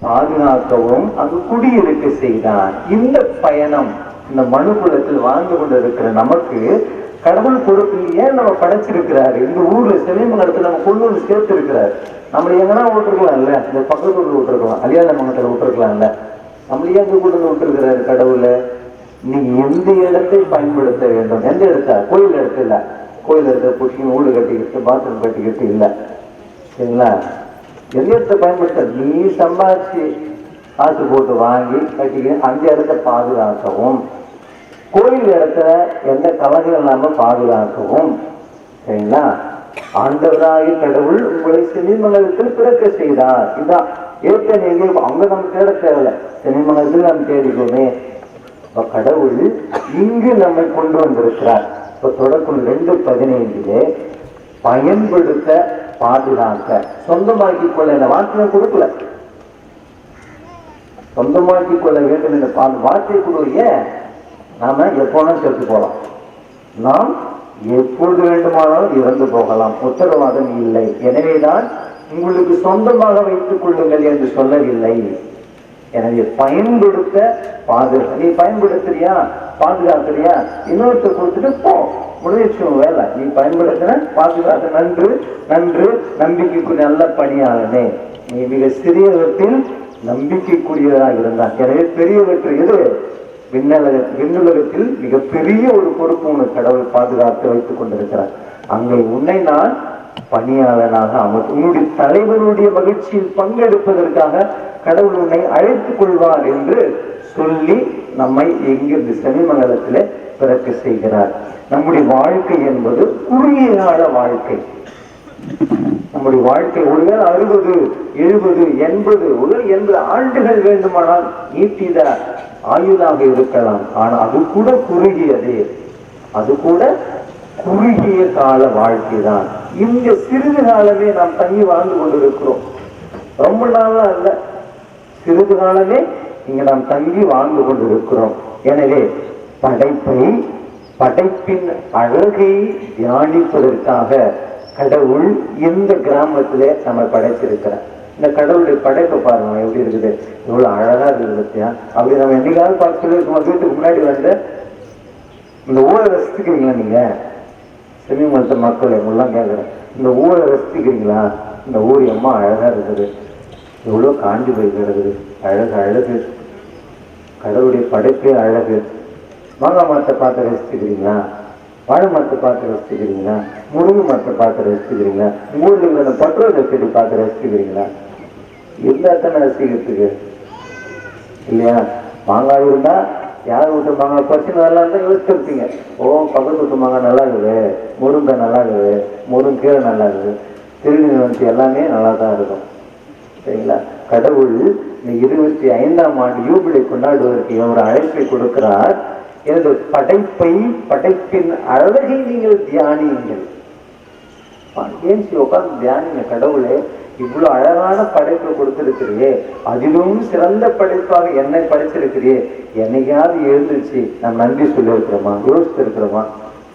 பாதுகாக்கவும் அங்கு குடியிருக்க செய்தான். இந்த பயணம் இந்த மனுக்குலத்தில் வாழ்ந்து கொண்டு இருக்கிற நமக்கு கடவுள் பொறுப்பு ஏன் நம்ம படைச்சிருக்கிறாரு. இந்த ஊர்ல சிலைமங்கலத்துல நம்ம கொண்டு வந்து சேர்த்து இருக்கிறாரு. நம்மள எங்கன்னா விட்டுருக்கலாம்ல, இந்த பக்கத்து ஊர்ல விட்டுருக்கலாம், அலியாதமங்கலத்துல விட்டுருக்கலாம்ல, நம்மள எங்க கொண்டு வந்து விட்டுருக்கிறாரு கடவுள. நீங்க எந்த இடத்தை பயன்படுத்த வேண்டும், எந்த இடத்த, கோயில் இடத்துல இல்ல, கோயில் இடத்த பிடிச்சி வீடு கட்டிக்கிட்டு பாத்ரூம் கட்டிக்கிட்டு இல்ல, சரிங்களா? எந்திரத்தை பயன்படுத்த நீ சம்பாதிச்சு காசு போட்டு வாங்கி கட்டிக்க அந்த இடத்த பாதுகாக்கவும், கோயில் இடத்துல எந்த கலகம் இல்லாமல் பாதுகாக்கவும், சரிங்களா? ஆண்டவராகிய கடவுள் உங்களை சென்னிமங்கலத்தில் பிறக்க செய்தார். இதுதான் ஏற்கனவே எங்கேயும் அங்க நம்ம தேட தேவையில்லை, சென்னிமங்கலத்தில் நம்ம தேடிக்கோமே. இப்ப கடவுள் இங்கு நம்மை கொண்டு வந்திருக்கிறார். இப்ப தொடக்கம் 2:15 பயன்படுத்த பாதுகாக்க சொந்தமாக்கி கொள்ள இந்த வார்த்தையை கொடுக்கல. சொந்தமாக்கி கொள்ள வேண்டும் என்ற வார்த்தை கொடுக்க நாம எப்போனா செத்து போகலாம், நாம் எப்பொழுது வேண்டுமானாலும் இறந்து போகலாம், உத்தரவாதம் இல்லை. எனவேதான் உங்களுக்கு சொந்தமாக வைத்துக் கொள்ளுங்கள் என்று சொல்லவில்லை. எனவே பயன்படுத்த பாதுகாக்க. நீ பயன்படுத்துறியா, பாதுகாக்கிறியா, இன்னொருத்த கொடுத்துட்டு போ, முடிச்சு வேலை. நீ பயன்படுத்தின பாதுகாக்க நன்று நன்று நம்பிக்கைக்கு நல்ல பணியாளனே. நீ மிக சிறியவற்றில் நம்பிக்கைக்குரியதாக இருந்தான். எனவே பெரியவற்றை எது விண்ணுலகத்தில் மிகப்பெரிய ஒரு பொறுப்பு உனக்கு கடவுள் பாதுகாத்து வைத்துக் கொண்டிருக்கிறார். அங்கே உன்னை நான் பணியாளனாக உன்னுடைய தலைவனுடைய மகிழ்ச்சியில் பங்கெடுப்பதற்காக கடவுள் உன்னை அழைத்துக் கொள்வார் என்று சொல்லி நம்மை எங்கிருந்து சென்னிமங்கலத்திலே பிறக்க செய்கிறார். நம்முடைய வாழ்க்கை என்பது குறுகிய கால வாழ்க்கை. நம்முடைய வாழ்க்கை ஒருவேளை 60, 70, 80 ஆண்டுகள் வேண்டுமானால் நீட்டித ஆயுதாக இருக்கலாம். ஆனால் அது கூட குறுகியதே, அது கூட குறுகிய கால வாழ்க்கை தான். இந்த சிறிது காலமே நாம் தங்கி வாழ்ந்து கொண்டிருக்கிறோம். ரொம்ப நாளா அல்ல, சிறிது காலமே இங்க நாம் தங்கி வாழ்ந்து கொண்டிருக்கிறோம். எனவே படைப்பின் அழகை தியானிப்பதற்காக கடவுள் இந்த கிராமத்திலே நம்ம படைச்சிருக்கிறார். இந்த கடவுளுடைய படைப்பை பாருங்க எப்படி இருக்குது, எவ்வளவு அழகா இருக்குது பத்தியா. அப்படி நம்ம என்னைக்காவது பார்த்து சொல்லியிருக்கோம். வீட்டுக்கு முன்னாடி வந்து இந்த ஊரை ரசித்துக்கிறீங்களா நீங்க? சென்னிமங்கலத்து மக்கள் எங்கெல்லாம் கேட்குறேன், இந்த ஊரை ரசித்துக்கிறீங்களா? இந்த ஊர் எம்மா அழகா இருக்குது, எவ்வளோ காஞ்சி போய் கிடக்குது, அழகு அழகு, கடவுளுடைய படைப்பே அழகு. மாங்காய் மரத்தை பார்த்து ரசித்துக்கிறீங்களா? வாழை மரத்தை பார்த்து ரசித்துக்கிறீங்களா? முருங்கை மரத்தை பார்த்து ரசித்துக்கிறீங்களா? ஊரில் இந்த பட்டுரோட செடி பார்த்து ரசித்துக்கிறீங்களா? எல்லாத்தானே ரசிக்கிறதுக்கு இல்லையா? மாங்காய் இருந்தா யார் வீட்டு மாங்காய் பறிச்சு நல்லா இருந்தால் யோசிச்சிருப்பீங்க. ஓ பக்கத்து வீட்டு மாங்காய் நல்லா இருக்குது, முருங்கை நல்லா இருக்குது, முருங்கீரை நல்லா இருக்குது, திருநெல்வேலி எல்லாமே நல்லா தான் இருக்கும். சரிங்களா? கடவுள் இந்த 25ஆம் ஆண்டு யூபிலை கொண்டாடுவதற்கு ஒரு அழைப்பை கொடுக்கிறார். எனது படைப்பின் அழகை நீங்கள் தியானியுங்கள். ஏன் உட்கார்ந்து தியானிங்க. கடவுளே இவ்வளவு அழகான படைப்பை கொடுத்திருக்கிறியே, அதிலும் சிறந்த படைப்பாக என்னை படைச்சிருக்கிறியே, என்னைக்காவது எழுந்துச்சு நாம் நன்றி சொல்லி இருக்கிறோமா, யோசித்து இருக்கிறோமா?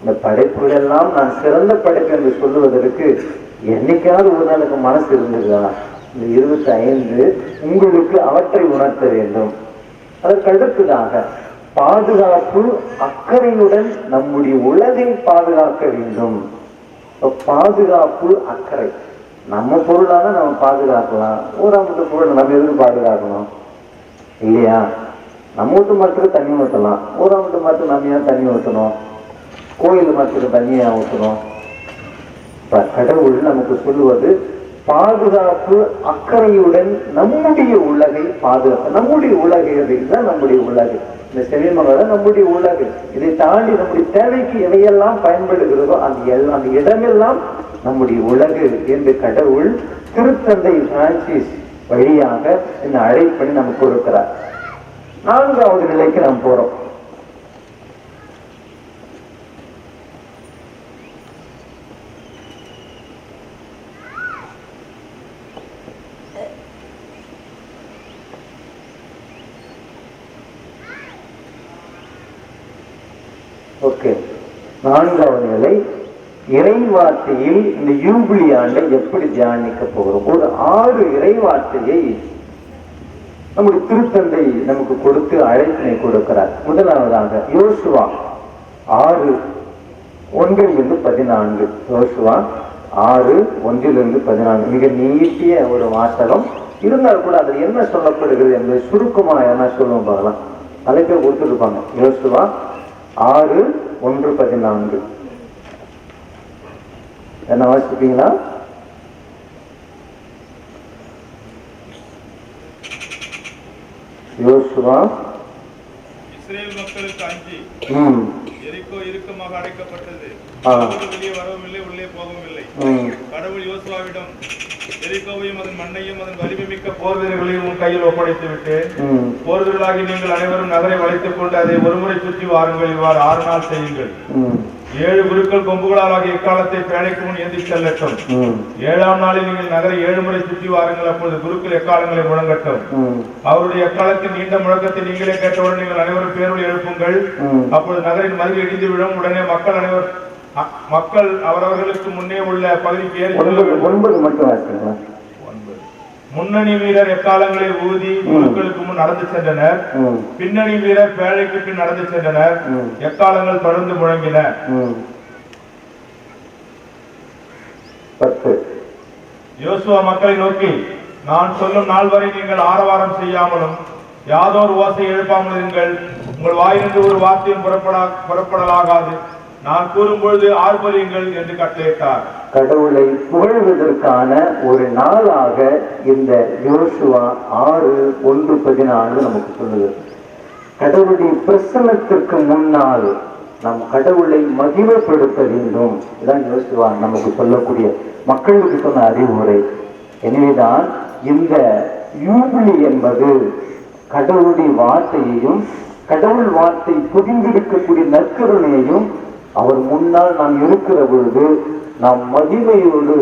இந்த படைப்புகள் எல்லாம் நான் சிறந்த படைப்பு என்று சொல்லுவதற்கு என்னைக்காவது ஒரு நாளுக்கு மனசு இருந்திருக்கா? இந்த 25 உங்களுக்கு அவற்றை உணர்த்த வேண்டும். அதற்கு அடுத்ததாக பாதுகாப்பு அக்கறையுடன் நம்முடைய உலகை பாதுகாக்க வேண்டும். பாதுகாப்பு அக்கறை. நம்ம பொருளான நம்ம பாதுகாக்கலாம், ஊராமட்டு பொருள் நம்ம எதுக்கு பாதுகாக்கணும் இல்லையா? நம்ம வீட்டு மரத்துக்கு தண்ணி ஊற்றலாம், ஊராமட்டு மரத்துக்கு நம்ம ஏன் தண்ணி ஊற்றணும்? கோயில் மரத்துக்கு தண்ணியா ஊற்றணும்? இப்ப கடவுள் நமக்கு சொல்லுவது பாதுகாப்பு அக்கறையுடன் நம்முடைய உலகை பாதுகாக்க. நம்முடைய உலகு இதுதான் நம்முடைய உலகு. இந்த சென்னிமங்கலம் நம்முடைய உலகு. இதை தாண்டி நம்முடைய தேவைக்கு எவையெல்லாம் பயன்படுகிறதோ அந்த இடமெல்லாம் நம்முடைய உலகு என்று கடவுள் திருத்தந்தை பிரான்சிஸ் வழியாக இந்த அழைப்பை நமக்கு கொடுக்கிறார். 4வது நிலைக்கு நாம் போறோம். ஓகே, 4வது நிலை இறைவார்த்தையில் இந்த யூபிலி ஆண்டை எப்படி தியானிக்க போகிறோம். ஒரு 6 இறைவார்த்தையை நம்முடைய திருத்தந்தை நமக்கு கொடுத்து அழைப்பினை கொடுக்கிறார். முதலாவதாக யோசுவா 6:1-14. யோசுவா 6:1-14 மிக நீட்டிய ஒரு வாசகம். இருந்தால் கூட அதில் என்ன சொல்லப்படுகிறது என்பதை சுருக்கமாக என்ன சொல்லுவோம் பார்க்கலாம். தலைப்பை கொடுத்துருப்பாங்க. யோசுவா 6:1-14 என்ன வாசிப்பீங்களா? யோசுவா இஸ்ரேல் மக்களுக்கு அஞ்சி ம் எரிகோ இறுக்கமாக அடைக்கப்பட்டது. ஆ. வெளியே வரவும் இல்லை, உள்ளே போகவும் இல்லை. ம் கடவுள் யோசுவாவிடம் எரிகோவையும் அதன் மண்ணையும் அதன் வலிமைமிக்க போர் வீரர்களையும் உன் கையில் ஒப்படைத்து விட்டு ம் போர் வீரர்களாகி நீங்கள் அனைவரும் நகரை வளைத்துக் கொண்டு அதை ஒருமுறை சுற்றி வாருங்கள். இவ்வாறு 6 நாள் செய்யுங்கள். ம் 7 குருக்கள் கொம்புகளால் எக்காலத்தை பேழைக்கு முன் ஏந்தி செல்லட்டும். ம் 7ஆம் நாளில் நீங்கள் நகரை 7 முறை சுற்றி வாருங்கள். அப்பொழுது குருக்கள் எக்காலங்களை முழங்கட்டும். ம் அவருடைய எக்காலத்தின் நீண்ட முழக்கத்தை நீங்களே கேட்டவுடன் நீங்கள் அனைவரும் பேரொலி எழுப்புங்கள். ம் அப்பொழுது நகரின் மதில் இடிந்து விடும். உடனே மக்கள் அவரவர்களுக்கு முன்னே உள்ள பகுதிக்கு ஏறி செல்ல வேண்டும். 9 மட்டும் ஆச்சுங்களா? முன்னணி வீரர் எக்காலங்களை ஊதி குருக்களுக்கு முன் நடந்து சென்றனர். ம் பின்னணி வீரர் பேழைக்கு பின் நடந்து சென்றனர். ம். எக்காலங்கள் தொடர்ந்து முழங்கின. ம் 10 யோசுவா மக்களை நோக்கி, நான் சொல்லும் நாள் வரை நீங்கள் ஆரவாரம் செய்யாமலும் யாதோர் ஓசை எழுப்பாமல் இருங்கள். உங்கள் வாயிலிருந்து ஒரு வார்த்தையும் புறப்படலாகாது. நான் கூறும்பொழுது ஆர்ப்பரியுங்கள் என்று கட்டளையிட்டார். கடவுளை புகழ்வதற்கான ஒரு நாளாக இந்த யோசுவா 6:1-14 நமக்கு சொல்லுது. கடவுளுடைய பிரசன்னத்திற்கு முன்னால் நாம் கடவுளை மகிமைப்படுத்த வேண்டும். இதான் யோசுவா நமக்கு சொல்லக்கூடிய மக்களுக்கு சொன்ன அறிவுரை. எனவேதான் இந்த யூபிலி என்பது கடவுளுடைய வார்த்தையையும் கடவுள் வார்த்தை புரிந்திருக்கக்கூடிய நற்கருணையையும் அவர் முன்னால் நாம் இருக்கிற பொழுது நாம் மகிமையோடு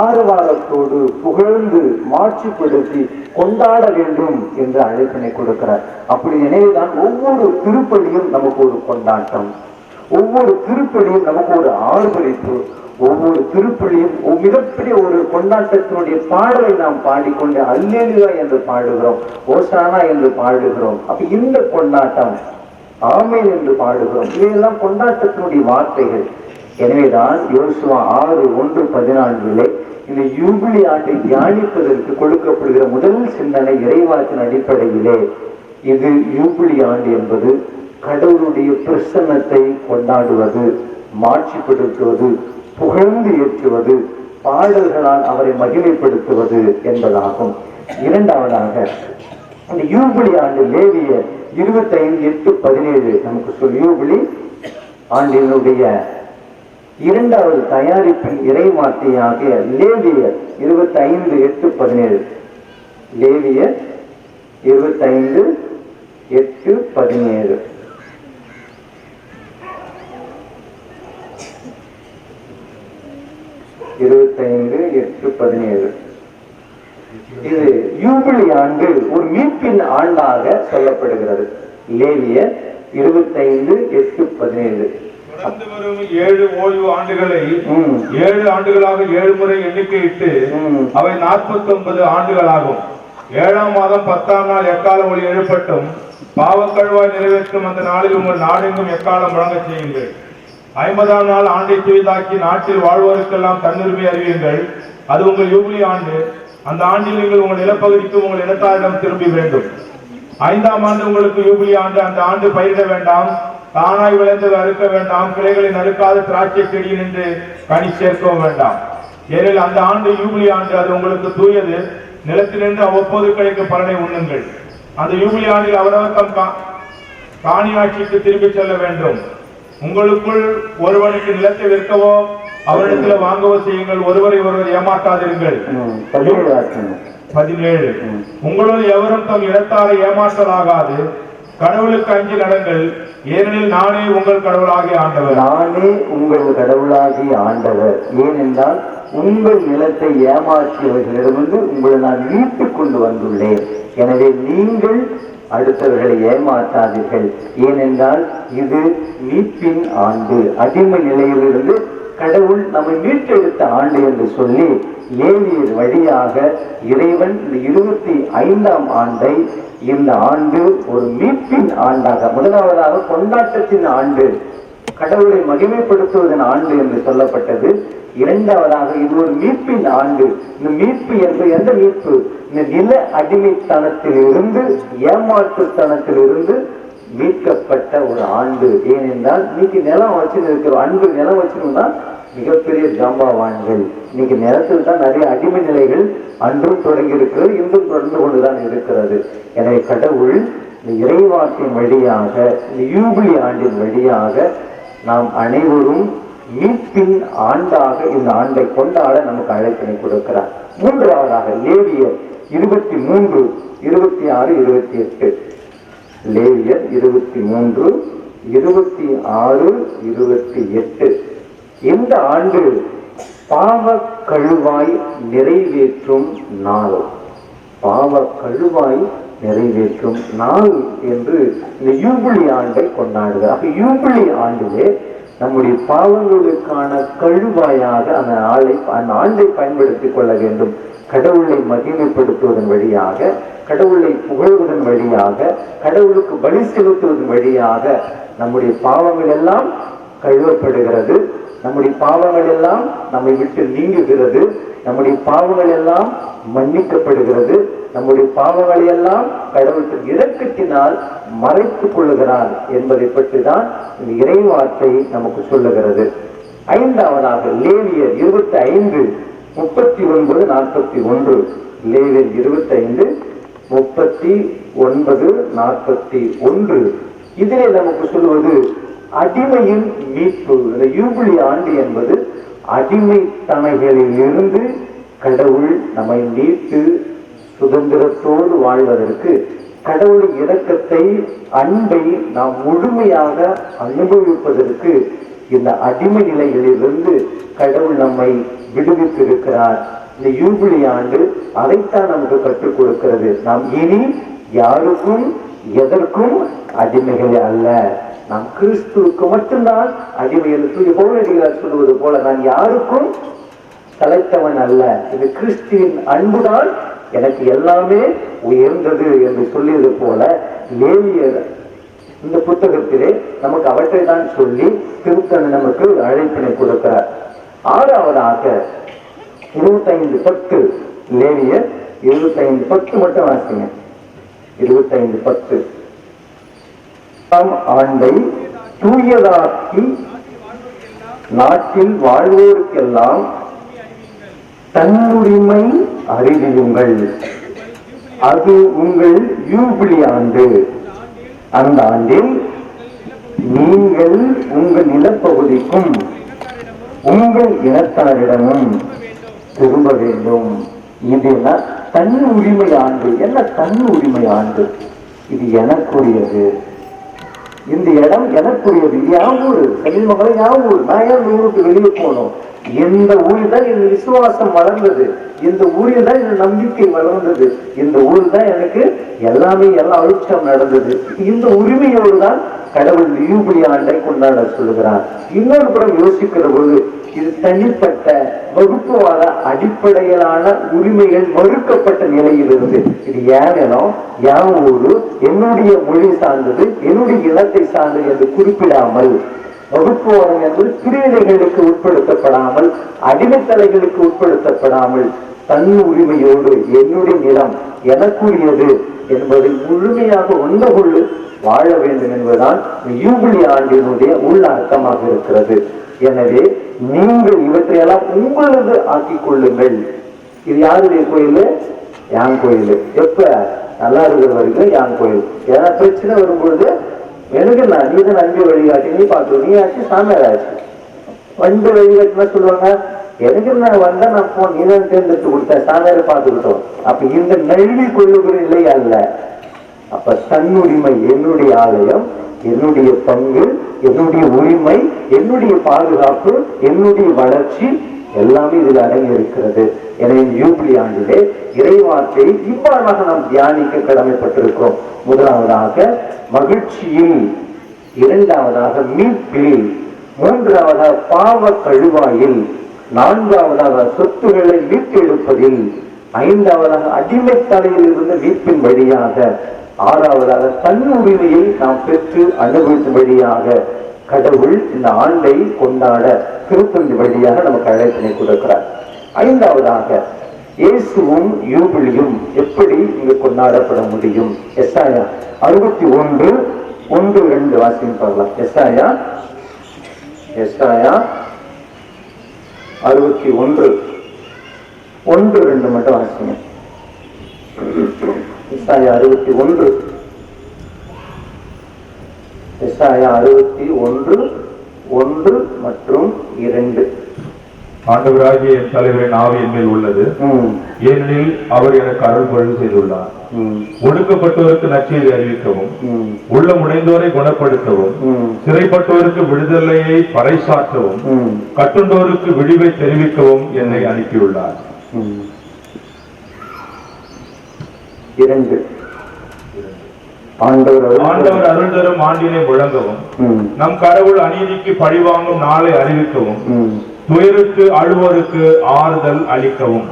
ஆரவாரத்தோடு புகழ்ந்து மாட்சிப்படுத்தி கொண்டாட வேண்டும் என்ற அழைப்பினை கொடுக்கிறார். அப்படி நினைவுதான் ஒவ்வொரு திருப்பலியும் நமக்கு ஒரு கொண்டாட்டம், ஒவ்வொரு திருப்பலியும் நமக்கு ஒரு ஆர்ப்பரிப்பு, ஒவ்வொரு திருப்பலியும் மிகப்பெரிய ஒரு கொண்டாட்டத்தினுடைய பாடலை நாம் பாடிக்கொண்டு அல்லேலூயா என்று பாடுகிறோம், ஓசானா என்று பாடுகிறோம். அப்ப இந்த கொண்டாட்டம் ஆமென் என்று பாடுகிறோம். இவையெல்லாம் கொண்டாட்டத்தினுடைய வார்த்தைகள். எனவேதான் யோசுவா 6:1-14 இந்த யூபிலி ஆண்டை தியானிப்பதற்கு கொடுக்கப்படுகிற முதல் சிந்தனை இறைவாக்கின் அடிப்படையிலே இது யூபிலி ஆண்டு என்பது கடவுளுடைய பிரசன்னத்தை கொண்டாடுவது, மாட்சிப்படுத்துவது, புகழ்ந்து ஏற்றுவது, பாடல்களால் அவரை மகிமைப்படுத்துவது என்பதாகும். இரண்டாவதாக இந்த யூபிலி ஆண்டு லேவிய 25:8-17 நமக்கு சொல் யூபிலி ஆண்டினுடைய இரண்டாவது தயாரிப்பின் இறைவார்த்தையாகிய லேவியர் 25:8-17 லேவியர் 25:8-17 25:8-17 இது யூபிலி ஆண்டு ஒரு மீட்பின் ஆண்டாக சொல்லப்படுகிறது. லேவியர் 25:8-17 தொடர்ந்து வரும் 7 ஓய்வு ஆண்டுகளை 7 ஆண்டுகளாக 7 முறை எண்ணிக்கையிட்டு அவை 49 ஆண்டுகளாகும். 7ஆம் மாதம் 10ஆம் நாள் எக்கால ஒளி எழுப்பட்டும். பாவக்கழுவாய் நிறைவேற்றும் அந்த நாளில் உங்கள் நாடெங்கும் எக்காலம் வழங்க செய்யுங்கள். 50ஆம் நாள் ஆண்டை துவிதாக்கி நாட்டில் வாழ்வோருக்கெல்லாம் தன்னுரிமை அறிவியுங்கள். அது உங்கள் யூபிலி ஆண்டு. அந்த ஆண்டில் நீங்கள் உங்கள் நிலப்பகுதிக்கு உங்கள் இனத்தாரிடம் திரும்பி வேண்டும். 5ஆம் ஆண்டு உங்களுக்கு யூபிலி ஆண்டு. அந்த ஆண்டு பயிரிட வேண்டாம், தானாய் விளைந்தது அறுக்க வேண்டாம், கிளைகளை நறுக்காத திராட்சை செடியில் நின்று கனி சேர்க்கவும் வேண்டாம். ஏனெனில் அந்த ஆண்டு யூபிலி ஆண்டு, அது உங்களுக்கு தூயது. நிலத்திலிருந்து அவ்வப்போது கிடைக்கும் பலனை உண்ணுங்கள். அந்த யூபிலி ஆண்டில் அவரவர் தம் காணி ஆட்சிக்கு திரும்பி செல்ல வேண்டும். உங்களுக்குள் ஒருவனுக்கு நிலத்தை விற்கவோ அவரிடத்தில் வாங்கவோ செய்யுங்கள். ஒருவரை ஒருவர் ஏமாற்றாதிருங்கள். 17 உங்களுள் எவரும் தம் இடத்தாரை ஏமாற்றலாகாது. கடவுளுக்கு அஞ்சி நடங்கள். ஏனெனில் நானே உங்கள் கடவுளாகிய ஆண்டவர். நானே உங்கள் கடவுளாகிய ஆண்டவர். ஏனென்றால் உங்கள் நிலத்தை ஏமாற்றியவர்களிடமிருந்து உங்களை நான் மீட்டுக் கொண்டு வந்துள்ளேன். எனவே நீங்கள் அடுத்தவர்களை ஏமாற்றாதீர்கள். ஏனென்றால் இது மீட்பின் ஆண்டு, அடிமை நிலையிலிருந்து கடவுள் நம்மை மீட்டெடுத்த ஆண்டு என்று சொல்லி லேவியர் வழியாக இறைவன் இந்த 25ஆம் ஆண்டை இந்த ஆண்டு ஒரு மீட்பின் ஆண்டாக, முதலாவதாக கொண்டாட்டத்தின் ஆண்டு, கடவுளை மகிமைப்படுத்துவதன் ஆண்டு என்று சொல்லப்பட்டது. இரண்டாவதாக இது ஒரு மீட்பின் ஆண்டு. இந்த மீட்பு என்பது எந்த மீட்பு? இந்த நில அடிமைத்தனத்தில் இருந்து, ஏமாற்றுத்தனத்தில் இருந்து மீட்கப்பட்ட ஒரு ஆண்டு. ஏனென்றால் இன்னைக்கு நிலம் வச்சு இருக்கிறோம், அன்பு நிலம் வச்சிருந்தா மிகப்பெரிய ஜாம்பவான்கள். இன்னைக்கு நேரத்தில் தான் நிறைய அடிமை நிலைகள் அன்றும் தொடங்கி இருக்கிறது, இன்றும் தொடர்ந்து கொண்டுதான் இருக்கிறது. எனவே கடவுள் இந்த இறைவாக்கின் வழியாக, இந்த யூபிலி ஆண்டின் வழியாக நாம் அனைவரும் மீட்பின் ஆண்டாக இந்த ஆண்டை கொண்டாட நமக்கு அழைப்பினை கொடுக்கிறார். மூன்றாவதாக லேவியர் 23, 26, 28. லேவியர் 23, 26, 28. இந்த ஆண்டு பாவ கழுவாய் நிறைவேற்றும் நாள், பாவ கழுவாய் நிறைவேற்றும் நாள் என்று இந்த யூபிலி ஆண்டை கொண்டாடுகிறார். அப்ப யூபிலி ஆண்டிலே நம்முடைய பாவங்களுக்கான கழுவாயாக அந்த ஆண்டை பயன்படுத்திக் கொள்ள வேண்டும். கடவுளை மகிமைப்படுத்துவதன் வழியாக, கடவுளை புகழ்வதன் வழியாக, கடவுளுக்கு பலி செலுத்துவதன் வழியாக நம்முடைய பாவங்கள் எல்லாம் கழுவப்படுகிறது, நம்முடைய பாவங்கள் எல்லாம் நம்மை விட்டு நீங்குகிறது, நம்முடைய பாவங்கள் எல்லாம் மன்னிக்கப்படுகிறது, நம்முடைய பாவங்களை எல்லாம் கடவுள் இரக்கத்தினால் மறைத்துக் கொள்ளுகிறார் என்பதை பற்றி தான் இந்த இறைவார்த்தை நமக்கு சொல்லுகிறது. ஐந்தாவதாக லேவியர் 25, 39, 41. லேவியர் 25, 39, 41. இதிலே நமக்கு சொல்வது அடிமையின் மீட்பு. இந்த யூபிலி ஆண்டு என்பது அடிமைத்தனைகளில் இருந்து கடவுள் நம்மை மீட்டு சுதந்திரத்தோடு வாழ்வதற்கு, கடவுளின் இரக்கத்தை, அன்பை நாம் முழுமையாக அனுபவிப்பதற்கு இந்த அடிமை நிலைகளிலிருந்து கடவுள் நம்மை விடுவித்திருக்கிறார். இந்த யூபிலி ஆண்டு அதைத்தான் நமக்கு கற்றுக் கொடுக்கிறது. நாம் இனி யாருக்கும் எதற்கும் அடிமைகள் அல்ல, நாம் கிறிஸ்துவுக்கு மட்டும்தான் அடிமைகள். பவுலடிகளார் சொல்வது போல, நான் யாருக்கும் தலைத்தவன் அல்ல, இது கிறிஸ்துவின் அன்புதான் எனக்கு எல்லாமே உயர்ந்தது என்று சொல்லியது போல, லேவியர் இந்த புத்தகத்திலே நமக்கு அவற்றை தான் சொல்லி திருத்தன் நமக்கு அழைப்பினை கொடுக்கிறார். ஆறாவதாக 25:10. லேவியர் 25:10 மட்டும் வாசிங்க. 25:10. ஆண்டை தூயதாக்கி நாட்டில் வாழ்வோருக்கெல்லாம் தன்னுரிமை அறிவியுங்கள், அது உங்கள் யூபிலி ஆண்டு. அந்த ஆண்டில் நீங்கள் உங்கள் நிலப்பகுதிக்கும் உங்கள் இனத்தாரிடமும் திரும்ப வேண்டும். இது தன் உரிமை ஆண்டு. என்ன தன் உரிமை ஆண்டு? இது எனக்குரியது, இந்த இடம் எனக்குரியது, இது யான் ஊரு, கலிமகளை யான் ஊர், நான் ஏன் ஊருக்கு வெளியே போகணும்? இந்த ஊரில் தான் என் விசுவாசம் வளர்ந்தது, இந்த ஊரில் தான் என் நம்பிக்கை வளர்ந்தது, இந்த ஊரில் தான் எனக்கு எல்லாமே எல்லாம் அழுத்தம் நடந்தது. இந்த உரிமையோடு தான் கடவுள் யூபிலி ஆண்டை கொண்டாட சொல்லுகிறார். இன்னொரு புறம் யோசிக்கிற போது இது தனிப்பட்ட வகுப்புவாத அடிப்படையிலான உரிமைகள் மறுக்கப்பட்ட நிலையில் இருந்து, இது ஏன் இனம், ஏன் ஊரு, என்னுடைய மொழி சார்ந்தது, என்னுடைய இனத்தை சார்ந்தது என்று குறிப்பிடாமல், வகுப்புவாதம் என்பது பிரிவினைகளுக்கு உட்படுத்தப்படாமல், அடிமைத்தலைகளுக்கு உட்படுத்தப்படாமல், தன் உரிமையோடு என்னுடைய நிலம் எனக்குரியது என்பதை முழுமையாக ஒன்று கொண்டு வாழ வேண்டும் என்பதுதான் யூபிலி ஆண்டினுடைய உள்ள அர்த்தமாக இருக்கிறது. எனவே நீங்கள் இவற்றையெல்லாம் உங்களது ஆக்கிக் கொள்ளுங்கள். இது யாருடைய கோயில்? யான் கோயில். எப்ப நல்லா இருக்கிற வரைக்கும் யான் கோயில். ஏன்னா பிரச்சனை வரும்பொழுது எனக்கு நான் நீதான் நன்றி வழிகாட்டி, நீ பார்த்து நீ ஆச்சு சாமியார் ஆச்சு. வண்டு வழிகாட்டினா சொல்லுவாங்க, எனக்கு நான் வந்தா நான் போ, நீதான் தேர்ந்தெடுத்து கொடுத்தேன், சாமியாரை பார்த்துக்கிட்டோம். அப்ப இந்த நல்வி கொள்ளுகிற நிலை அல்ல. அப்ப தன்னுரிமை, என்னுடைய ஆலயம், என்னுடைய பங்கு, என்னுடைய உரிமை, என்னுடைய பாதுகாப்பு, என்னுடைய வளர்ச்சி எல்லாமே இதில் அடங்கி இருக்கிறது. எனவே யூபிலி ஆண்டிலே இறைவார்த்தை இவ்வாறாக நாம் தியானிக்க கடமைப்பட்டிருக்கிறோம். முதலாவதாக மகிழ்ச்சியில், இரண்டாவதாக மீட்பில், மூன்றாவதாக பாவ கழுவாயில், நான்காவதாக சொத்துக்களை மீட்டெடுப்பதில், ஐந்தாவதாக அடிமை தலையில் இருந்து மீட்பின் வழியாக, ஆறாவதாக தன் உரிமையை நாம் பெற்று அனுபவிக்கும் வழியாக கடவுள் இந்த ஆண்டை கொண்டாட திருத்தந்தி வழியாக நமக்கு அழைப்பினை கொடுக்கிறார். ஐந்தாவதாக இயேசுவும் யூபிலியும் எப்படி இங்கு கொண்டாடப்பட முடியும்? எசாயா 61:1-2 வாசியம் பார்க்கலாம். எசாயா 61 1 2 மட்டும் வாசிங்க. எசாயா 61 1 மற்றும் 2. ஆண்டவராகிய என் தலைவரின் ஆவி என் மேல் உள்ளது, ஏனெனில் அவர் எனக்கு அருள் பொழிவு செய்துள்ளார். ஒடுக்கப்பட்டோருக்கு நற்செய்தி அறிவிக்கவும், உள்ளம் உடைந்தோரை குணப்படுத்தவும், சிறைப்பட்டோருக்கு விடுதலையை பறைசாற்றவும், கட்டுண்டோருக்கு விடிவை தெரிவிக்கவும் என்னை அனுப்பியுள்ளார். 2 ஆண்டவர் அருள் தரும் ஆண்டினை முழங்கவும், நம் கடவுள் அநீதிக்கு பழிவாங்கும் நாளை அறிவிக்கவும், துயருக்கு அழுவோருக்கு ஆறுதல் அளிக்கவும்.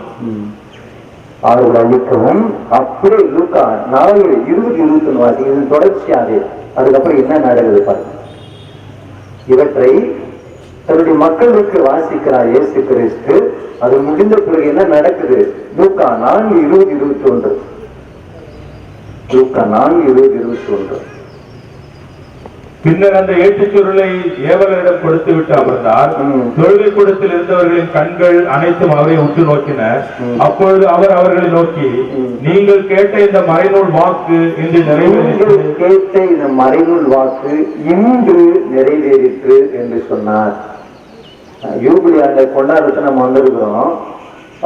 அப்படியே லூக்கா 4:20-21 வாசிங்க. இது தொடர்ச்சியாக அதுக்கப்புறம் என்ன நடக்குது பாருங்க. இவற்றை தன்னுடைய மக்களுக்கு வாசிக்கிறார் இயேசு கிறிஸ்து. அது முடிந்த பிறகு என்ன நடக்குது? லூக்கா 4:20-21. லூக்கா 4:20-21. பின்னர் அந்த ஏட்டுச்சுருளை ஏவலரிடம் கொடுத்து விட்டு அமர்ந்தார். தொழுகை கூடத்தில் இருந்தவர்களின் கண்கள் அனைத்தும் அவரை உற்று நோக்கின. அப்பொழுது அவர் அவர்களை நோக்கி, நீங்கள் கேட்ட இந்த மறைநூல் வாக்கு இன்று நிறைவேறிற்று என்று சொன்னார். யூபிலி ஆண்டை கொண்டாடுறதுக்கு நம்ம வந்திருக்கிறோம்.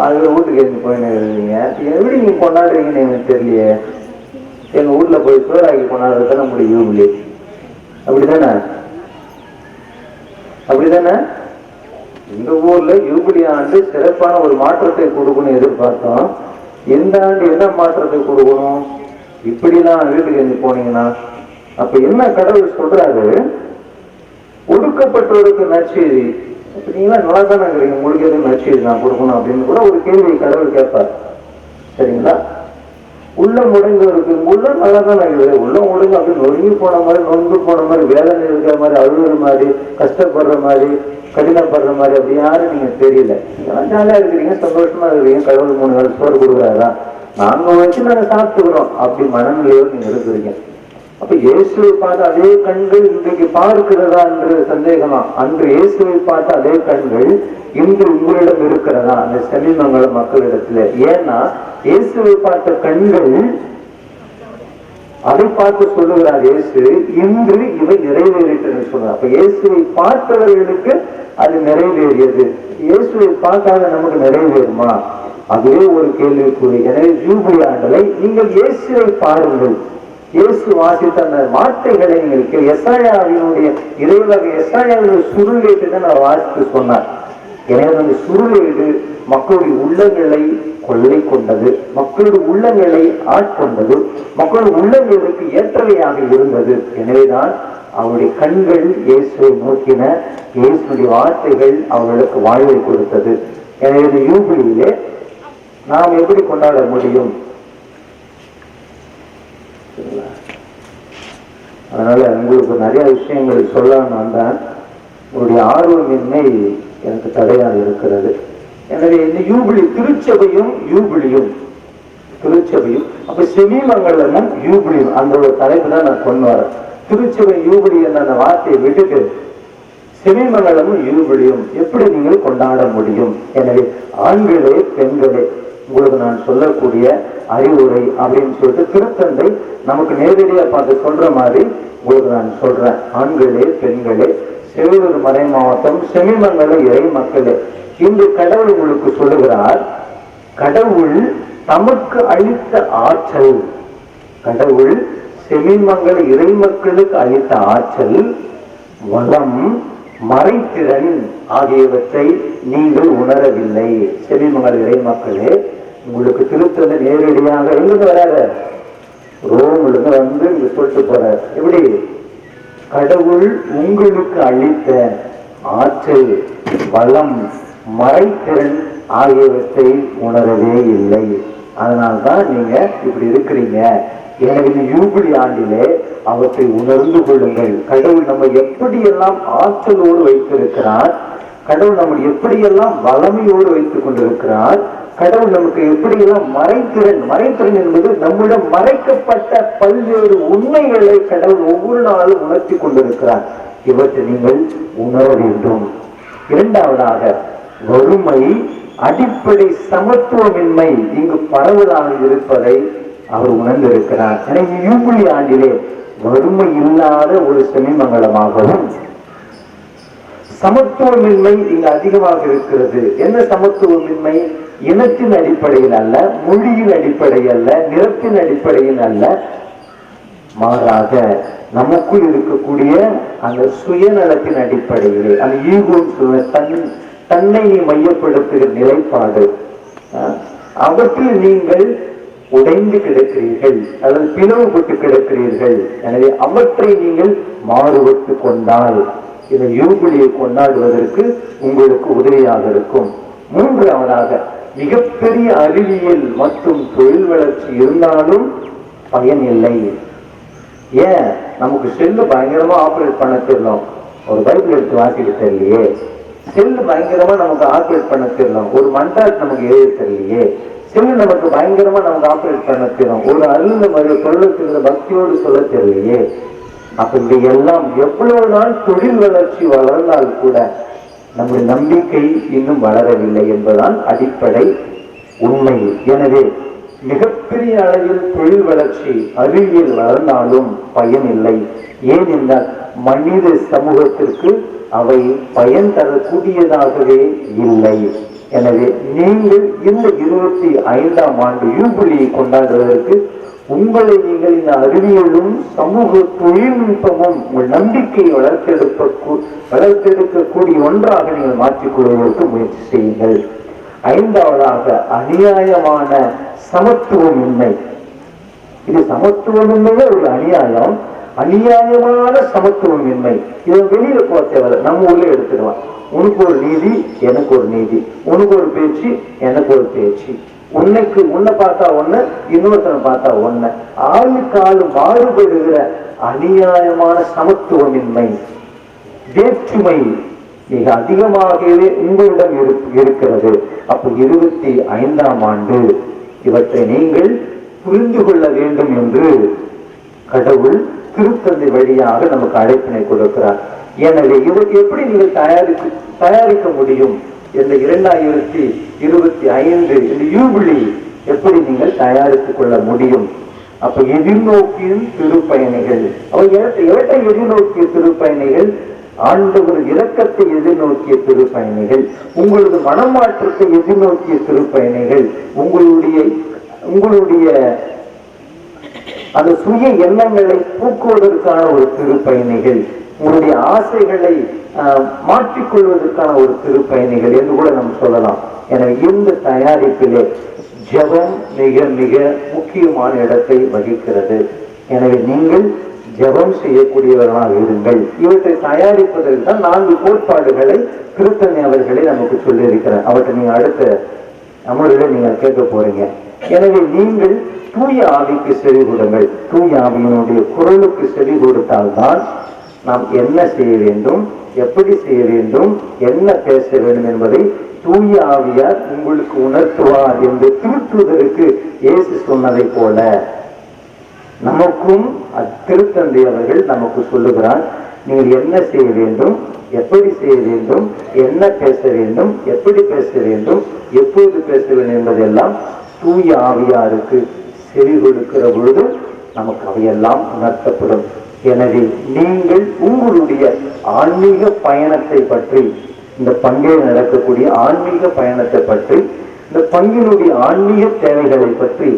அதுல வீட்டுக்கு இருந்து போயின்னு இருக்கீங்க. எப்படி நீங்க கொண்டாடுறீங்கன்னு எனக்கு தெரியலையே. எங்க வீட்டுல போய் சோறாக்கி கொண்டாடுறது நம்முடைய யூபிலி. அப்படிதானே? இந்த ஊர்ல யூபிலி ஆண்டு சிறப்பான ஒரு மாற்றத்தை கொடுக்கணும் எதிர்பார்த்தோம். எந்த ஆண்டு என்ன மாற்றத்தை கொடுக்கணும்? இப்படிலாம் வீட்டுக்கு இருந்து போனீங்கன்னா அப்ப என்ன கடவுள் சொல்றாரு? ஒடுக்கப்பட்டவருக்கு நற்செய்தி. நீங்களா நல்லா தானே இருக்கிறீங்க, உங்களுக்கு எதுவும் நற்செய்தி நான் கொடுக்கணும் அப்படின்னு கூட ஒரு கேள்வி கடவுள் கேட்பார். சரிங்களா? உள்ளம் உடைந்தவருக்கு உள்ளம் நல்லா தான் இருக்குது. உள்ளம் உடைந்து அப்படி நொறுங்கி போன மாதிரி, நொந்து போன மாதிரி, வேதனை இருக்கிற மாதிரி, அழுகுற மாதிரி, கஷ்டப்படுற மாதிரி, கடினப்படுற மாதிரி அப்படி யாரும் நீங்க தெரியல. நீங்களாம் ஜாலியா இருக்கிறீங்க, சந்தோஷமா இருக்கிறீங்க. கடவுள் 3 வேளை சோறு கொடுக்குறாரா, நாங்க வச்சு நாங்க சாப்பிட்டுக்கிறோம், அப்படி மனநிலையோடு நீங்க இருக்கிறீங்க. அப்ப இயேசுவை பார்த்து அதே கண்கள் இன்றைக்கு பார்க்கிறதா என்று சந்தேகமா? அன்று இயேசுவை பார்த்து அதே கண்கள் இன்று உங்களிடம் இருக்கிறதா அந்த செமிமங்கல மக்களிடத்துல? ஏன்னா இயேசுவை பார்த்த கண்கள் அதை பார்த்து சொல்லுகிறார் இயேசு, இன்று இவை நிறைவேறிட்டு சொல்றார். அப்ப இயேசுவை பார்த்தவர்களுக்கு அது நிறைவேறியது. இயேசுவை பார்க்காத நமக்கு நிறைவேறுமா? அதுவே ஒரு கேள்விக்குறி. எனவே ஜூபிலி ஆண்டலை நீங்கள் இயேசுவை பாருங்கள். இயேசு வாசித்த அந்த வார்த்தைகளை நீங்கள் எசாயாவினுடைய இறைவகை எசாயாவினுடைய சுருளேட்டு தான் நான் வாசித்து சொன்னார். எனவே அந்த சுருளேடு மக்களுடைய உள்ளங்களை கொள்ளை கொண்டது, மக்களுடைய உள்ளங்களை ஆட்கொண்டது, மக்களுடைய உள்ளங்களுக்கு ஏற்றவையாக இருந்தது. எனவேதான் அவருடைய கண்கள் இயேசுவை நோக்கின, இயேசுடைய வார்த்தைகள் அவர்களுக்கு வாழ்வை கொடுத்தது. எனவே இந்த யூபிலியிலே நாம் எப்படி கொண்டாட முடியும்? அதனால உங்களுக்கு நிறைய விஷயங்கள் சொல்லலாம்னு வந்தேன். உங்களுடைய ஆர்வமின்மை எனக்கு தடையாக இருக்கிறது. எனவே இந்த யூபிலி திருச்சபையும் அப்ப செமிமங்கலமும் யூபிலியும் அந்த ஒரு தலைப்பு தான் நான் கொண்டு வரேன். திருச்சபை யூபிலி என்ற அந்த வார்த்தையை விட்டுட்டு செமிமங்கலமும் யூபிலியும் எப்படி நீங்கள் கொண்டாட முடியும்? எனவே ஆண்களே பெண்களே உங்களுக்கு நான் சொல்லக்கூடிய அறிவுரை அப்படின்னு சொல்லிட்டு திருத்தந்தை நமக்கு நேரடியா பார்த்து சொல்ற மாதிரி உங்களுக்கு நான் சொல்றேன். ஆண்களே பெண்களே, செவிலூர் மறை மாவட்டம் செமிமங்கல இறை மக்களே, இன்று கடவுள் உங்களுக்கு சொல்லுகிறார், கடவுள் தமக்கு அளித்த ஆற்றல், கடவுள் செமிமங்கல இறை மக்களுக்கு அளித்த ஆற்றல், வளம், மறைத்திறன் ஆகியவற்றை நீங்கள் உணரவில்லை. செமிமங்கல இறை மக்களே, உங்களுக்கு திருத்தந்தை நேரடியாக எங்கிருந்து வராத ரோம்ல வந்து இங்க சொல்லிட்டு போறார். எப்படி? கடவுள் உங்களுக்கு அளித்த ஆற்றல், வளம், மறைத்திறன் ஆகியவற்றை உணரவே இல்லை. அதனால்தான் நீங்க இப்படி இருக்கிறீங்க. எனவே இந்த யூபிலி ஆண்டிலே அவற்றை உணர்ந்து கொள்ளுங்கள். கடவுள் நம்ம எப்படியெல்லாம் ஆற்றலோடு வைத்திருக்கிறார், கடவுள் நம்ம எப்படியெல்லாம் வளமையோடு வைத்துக் கொண்டிருக்கிறார், கடவுள் நமக்கு எப்படியெல்லாம் மறைத்திறன் என்பது நம்மிடம் மறைக்கப்பட்ட பல்வேறு உண்மைகளை கடவுள் ஒவ்வொரு நாளும் உணர்த்தி கொண்டிருக்கிறார். இவற்றை நீங்கள் உணர வேண்டும். இரண்டாவதாக வறுமை, அடிப்படை சமத்துவமின்மை இங்கு பரவலாக இருப்பதை அவர் உணர்ந்திருக்கிறார். எனவே யூபிலி ஆண்டிலே வறுமை இல்லாத ஒரு செமிமங்கலமாகவும், சமத்துவமின்மை இங்கு அதிகமாக இருக்கிறது. என்ன சமத்துவமின்மை? இனத்தின் அடிப்படையில் அல்ல, மொழியின் அடிப்படையில் அல்ல, நிறத்தின் அடிப்படையில் அல்ல, மாறாக நமக்குள் இருக்கக்கூடிய அந்த சுயநலத்தின் அடிப்படையிலே, அந்த ஈகோன்னு சொல்ல தன்னை மையப்படுத்துகிற நிலைப்பாடு, அவற்றில் நீங்கள் உடைந்து கிடக்கிறீர்கள், அல்லது பிளவுபட்டு கிடக்கிறீர்கள். எனவே அவற்றை நீங்கள் மாறுபட்டு கொண்டால் இந்த யூபிலியை கொண்டாடுவதற்கு உங்களுக்கு உதவியாக இருக்கும். மூன்றாவதாக, மிகப்பெரிய அறிவியல் மற்றும் தொழில் வளர்ச்சி இருந்தாலும் பயன் இல்லை. ஏன்? நமக்கு செல்லு பயங்கரமா ஆப்ரேட் பண்ண தெரியலாம், ஒரு பைபிள் எடுத்து வாசிக்க தெரியலையே. செல்லு பயங்கரமா நமக்கு ஆப்ரேட் பண்ண தெரியலாம், ஒரு மண்டாட் நமக்கு எழுத தெரியலையே. செல்லு நமக்கு பயங்கரமா நமக்கு ஆப்ரேட் பண்ண தெரியும், ஒரு அருள் மாதிரி சொல்ல பக்தியோடு சொல்ல தெரியலையே. அப்ப இவையெல்லாம் எவ்வளவு நாள் தொழில் வளர்ச்சி வளர்ந்தால் கூட நம்முடைய நம்பிக்கை இன்னும் வளரவில்லை என்பதுதான் அடிப்படை உண்மை. எனவே மிகப்பெரிய அளவில் தொழில் வளர்ச்சி, அறிவியல் வளர்ந்தாலும் பயன் இல்லை. ஏனென்றால் மனித சமூகத்திற்கு அவை பயன் தரக்கூடியதாகவே இல்லை. எனவே நீங்கள் இந்த 25ஆம் ஆண்டு யூபிலியை கொண்டாடுவதற்கு உங்களை நீங்கள் இந்த அறிவியலும் சமூக தொழில்நுட்பமும் உங்கள் நம்பிக்கையை வளர்த்தெடுக்கக்கூடிய ஒன்றாக நீங்கள் மாற்றிக்கொள்வதற்கு முயற்சி செய்யுங்கள். 5ஆவதாக, அநியாயமான சமத்துவமின்மை. இது சமத்துவமின்மையே ஒரு அநியாயம், அநியாயமான சமத்துவமின்மை. இதை வெளியில போக தேவை, நம்ம ஊர்ல எடுத்துக்கலாம். உனக்கு ஒரு நீதி, எனக்கு ஒரு நீதி, உனக்கு ஒரு பேச்சு, எனக்கு ஒரு பேச்சு, உன்னை பார்த்தா ஒண்ணு, இன்னொருத்தனை பார்த்தா ஒண்ணு, ஆளுக்கு ஆளு மாறுபடுகிற அநியாயமான சமத்துவமின்மை, வேற்றுமை மிக அதிகமாகவே உங்களிடம் இருக்கிறது. அப்ப 25ஆம் ஆண்டு இவற்றை நீங்கள் புரிந்து கொள்ள வேண்டும் என்று கடவுள் திருத்தந்தை வழியாக நமக்கு அழைப்பினை கொடுக்கிறார். எனவே இதற்கு எப்படி நீங்கள் தயாரிக்க முடியும்? இந்த 2025 இந்த யூபிலி எப்படி நீங்கள் தயாரித்துக் கொள்ள முடியும்? அப்ப எதிர்நோக்கியும் திருப்பயணிகள், எவற்றை எதிர்நோக்கிய திருப்பயணிகள்? ஆண்டவர் இரக்கத்தை எதிர்நோக்கிய திருப்பயணிகள், உங்களது மனமாற்றத்தை எதிர்நோக்கிய திருப்பயணிகள், உங்களுடைய அந்த சுய எண்ணங்களை போக்குவதற்கான ஒரு திருப்பயணிகள், உங்களுடைய ஆசைகளை மாற்றிக்கொள்வதற்கான ஒரு திருப்பயணிகள் என்று கூட நம்ம சொல்லலாம். எனவே இந்த தயாரிப்பிலே ஜெபம் மிக மிக முக்கியமான இடத்தை வகிக்கிறது. எனவே நீங்கள் ஜெபம் செய்யக்கூடியவர்களாக இருங்கள். இவற்றை தயாரிப்பதற்கு தான் 4 கோட்பாடுகளை திருத்தந்தை அவர்களை நமக்கு சொல்லி இருக்கிறார். அவற்றை நீங்க அடுத்த அமர்வுல நீங்க கேட்க போறீங்க. எனவே நீங்கள் தூய ஆவிக்கு செவி கொடுங்கள். தூய ஆவியினுடைய குரலுக்கு செவி கொடுத்தால்தான் நாம் என்ன செய்ய வேண்டும், எப்படி செய்ய வேண்டும், என்ன பேச வேண்டும் என்பதை தூய ஆவியார் உங்களுக்கு உணர்த்துவார் என்று திருத்துவதற்கு இயேசு சொன்னதை போல நமக்கும் திருத்தந்தை அவர்கள் நமக்கு சொல்லுகிறார். நீங்கள் என்ன செய்ய வேண்டும், எப்படி செய்ய வேண்டும், என்ன பேச வேண்டும், எப்படி பேச வேண்டும், எப்போது பேச வேண்டும் என்பதெல்லாம் தூய ஆவியாருக்கு செவி கொடுக்கிற பொழுது நமக்கு அவையெல்லாம் உணர்த்தப்படும். எனவே நீங்கள் உங்களுடைய ஆன்மீக பயணத்தை பற்றி, இந்த பங்கில் நடக்கக்கூடிய ஆன்மீக பயணத்தை பற்றி, இந்த பங்கினுடைய ஆன்மீக தேவைகளை பற்றி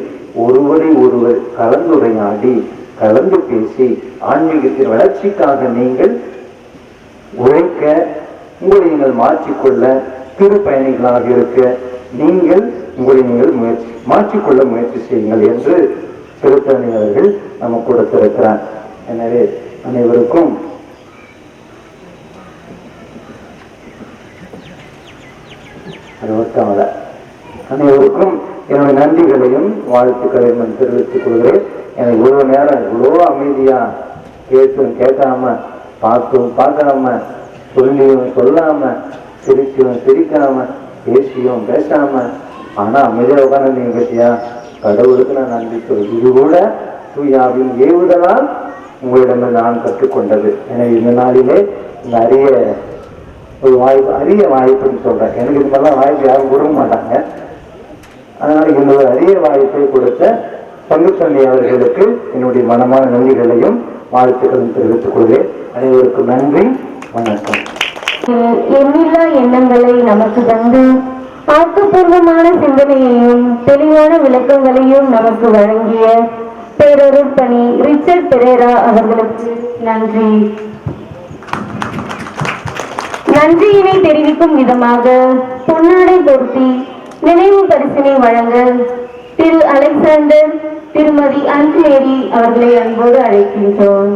ஒருவரை ஒருவர் கலந்துரையாடி கலந்து பேசி ஆன்மீகத்தின் வளர்ச்சிக்காக நீங்கள் உழைக்க, உங்களை நீங்கள் மாற்றிக்கொள்ள, திருப்பயணிகளாக இருக்க உங்களை நீங்கள் மாற்றிக்கொள்ள முயற்சி செய்யுங்கள் என்று திருத்தந்தை அவர்கள் நமக்கு கொடுத்திருக்கிறார். எனவே அனைவருக்கும் என்னுடைய நன்றிகளையும் வாழ்த்துக்களையும் நான் தெரிவித்துக் கொள்கிறேன். எனக்கு இவ்வளவு நேரம் இவ்வளோ அமைதியா கேட்காம பார்க்காம சொல்லியும் சொல்லாம சிரிச்சும் சிரிக்காம பேசியும் பேசாம ஆனா அமைதியா உட்காந்து நீங்க கேட்டியா, கடவுளுக்கு நான் நன்றி சொல்றேன். இது கூட தூயாவின் ஏவுதலால் உங்களிடம் நான் கற்றுக்கொண்டது. எனவே இந்த நாளிலே இந்த அரிய ஒரு வாய்ப்பு, அரிய வாய்ப்புன்னு சொல்றேன். எனக்கு இது மாதிரிலாம் வாய்ப்பு யாரும் கொடுக்க மாட்டாங்க. அதனால இந்த ஒரு அரிய வாய்ப்பை கொடுத்த பங்குத்தந்தை அவர்களுக்கு என்னுடைய மனமான நன்றிகளையும் வாழ்த்துக்களும் தெரிவித்துக் கொள்கிறேன். அனைவருக்கும் நன்றி, வணக்கம். எண்ணில்லா எண்ணங்களை நமக்கு தந்து ஆக்கப்பூர்வமான சிந்தனையையும் தெளிவான விளக்கங்களையும் நமக்கு வழங்கிய பேரருட்பணி ரிச்சர்ட் பெரேரா அவர்களுக்கு நன்றி. நன்றியினை தெரிவிக்கும் விதமாக பொன்னாடை பொருத்தி நினைவு பரிசினை வழங்க திரு அலெக்சாண்டர், திருமதி அன்மேரி அவர்களை அன்போடு அழைக்கின்றோம்.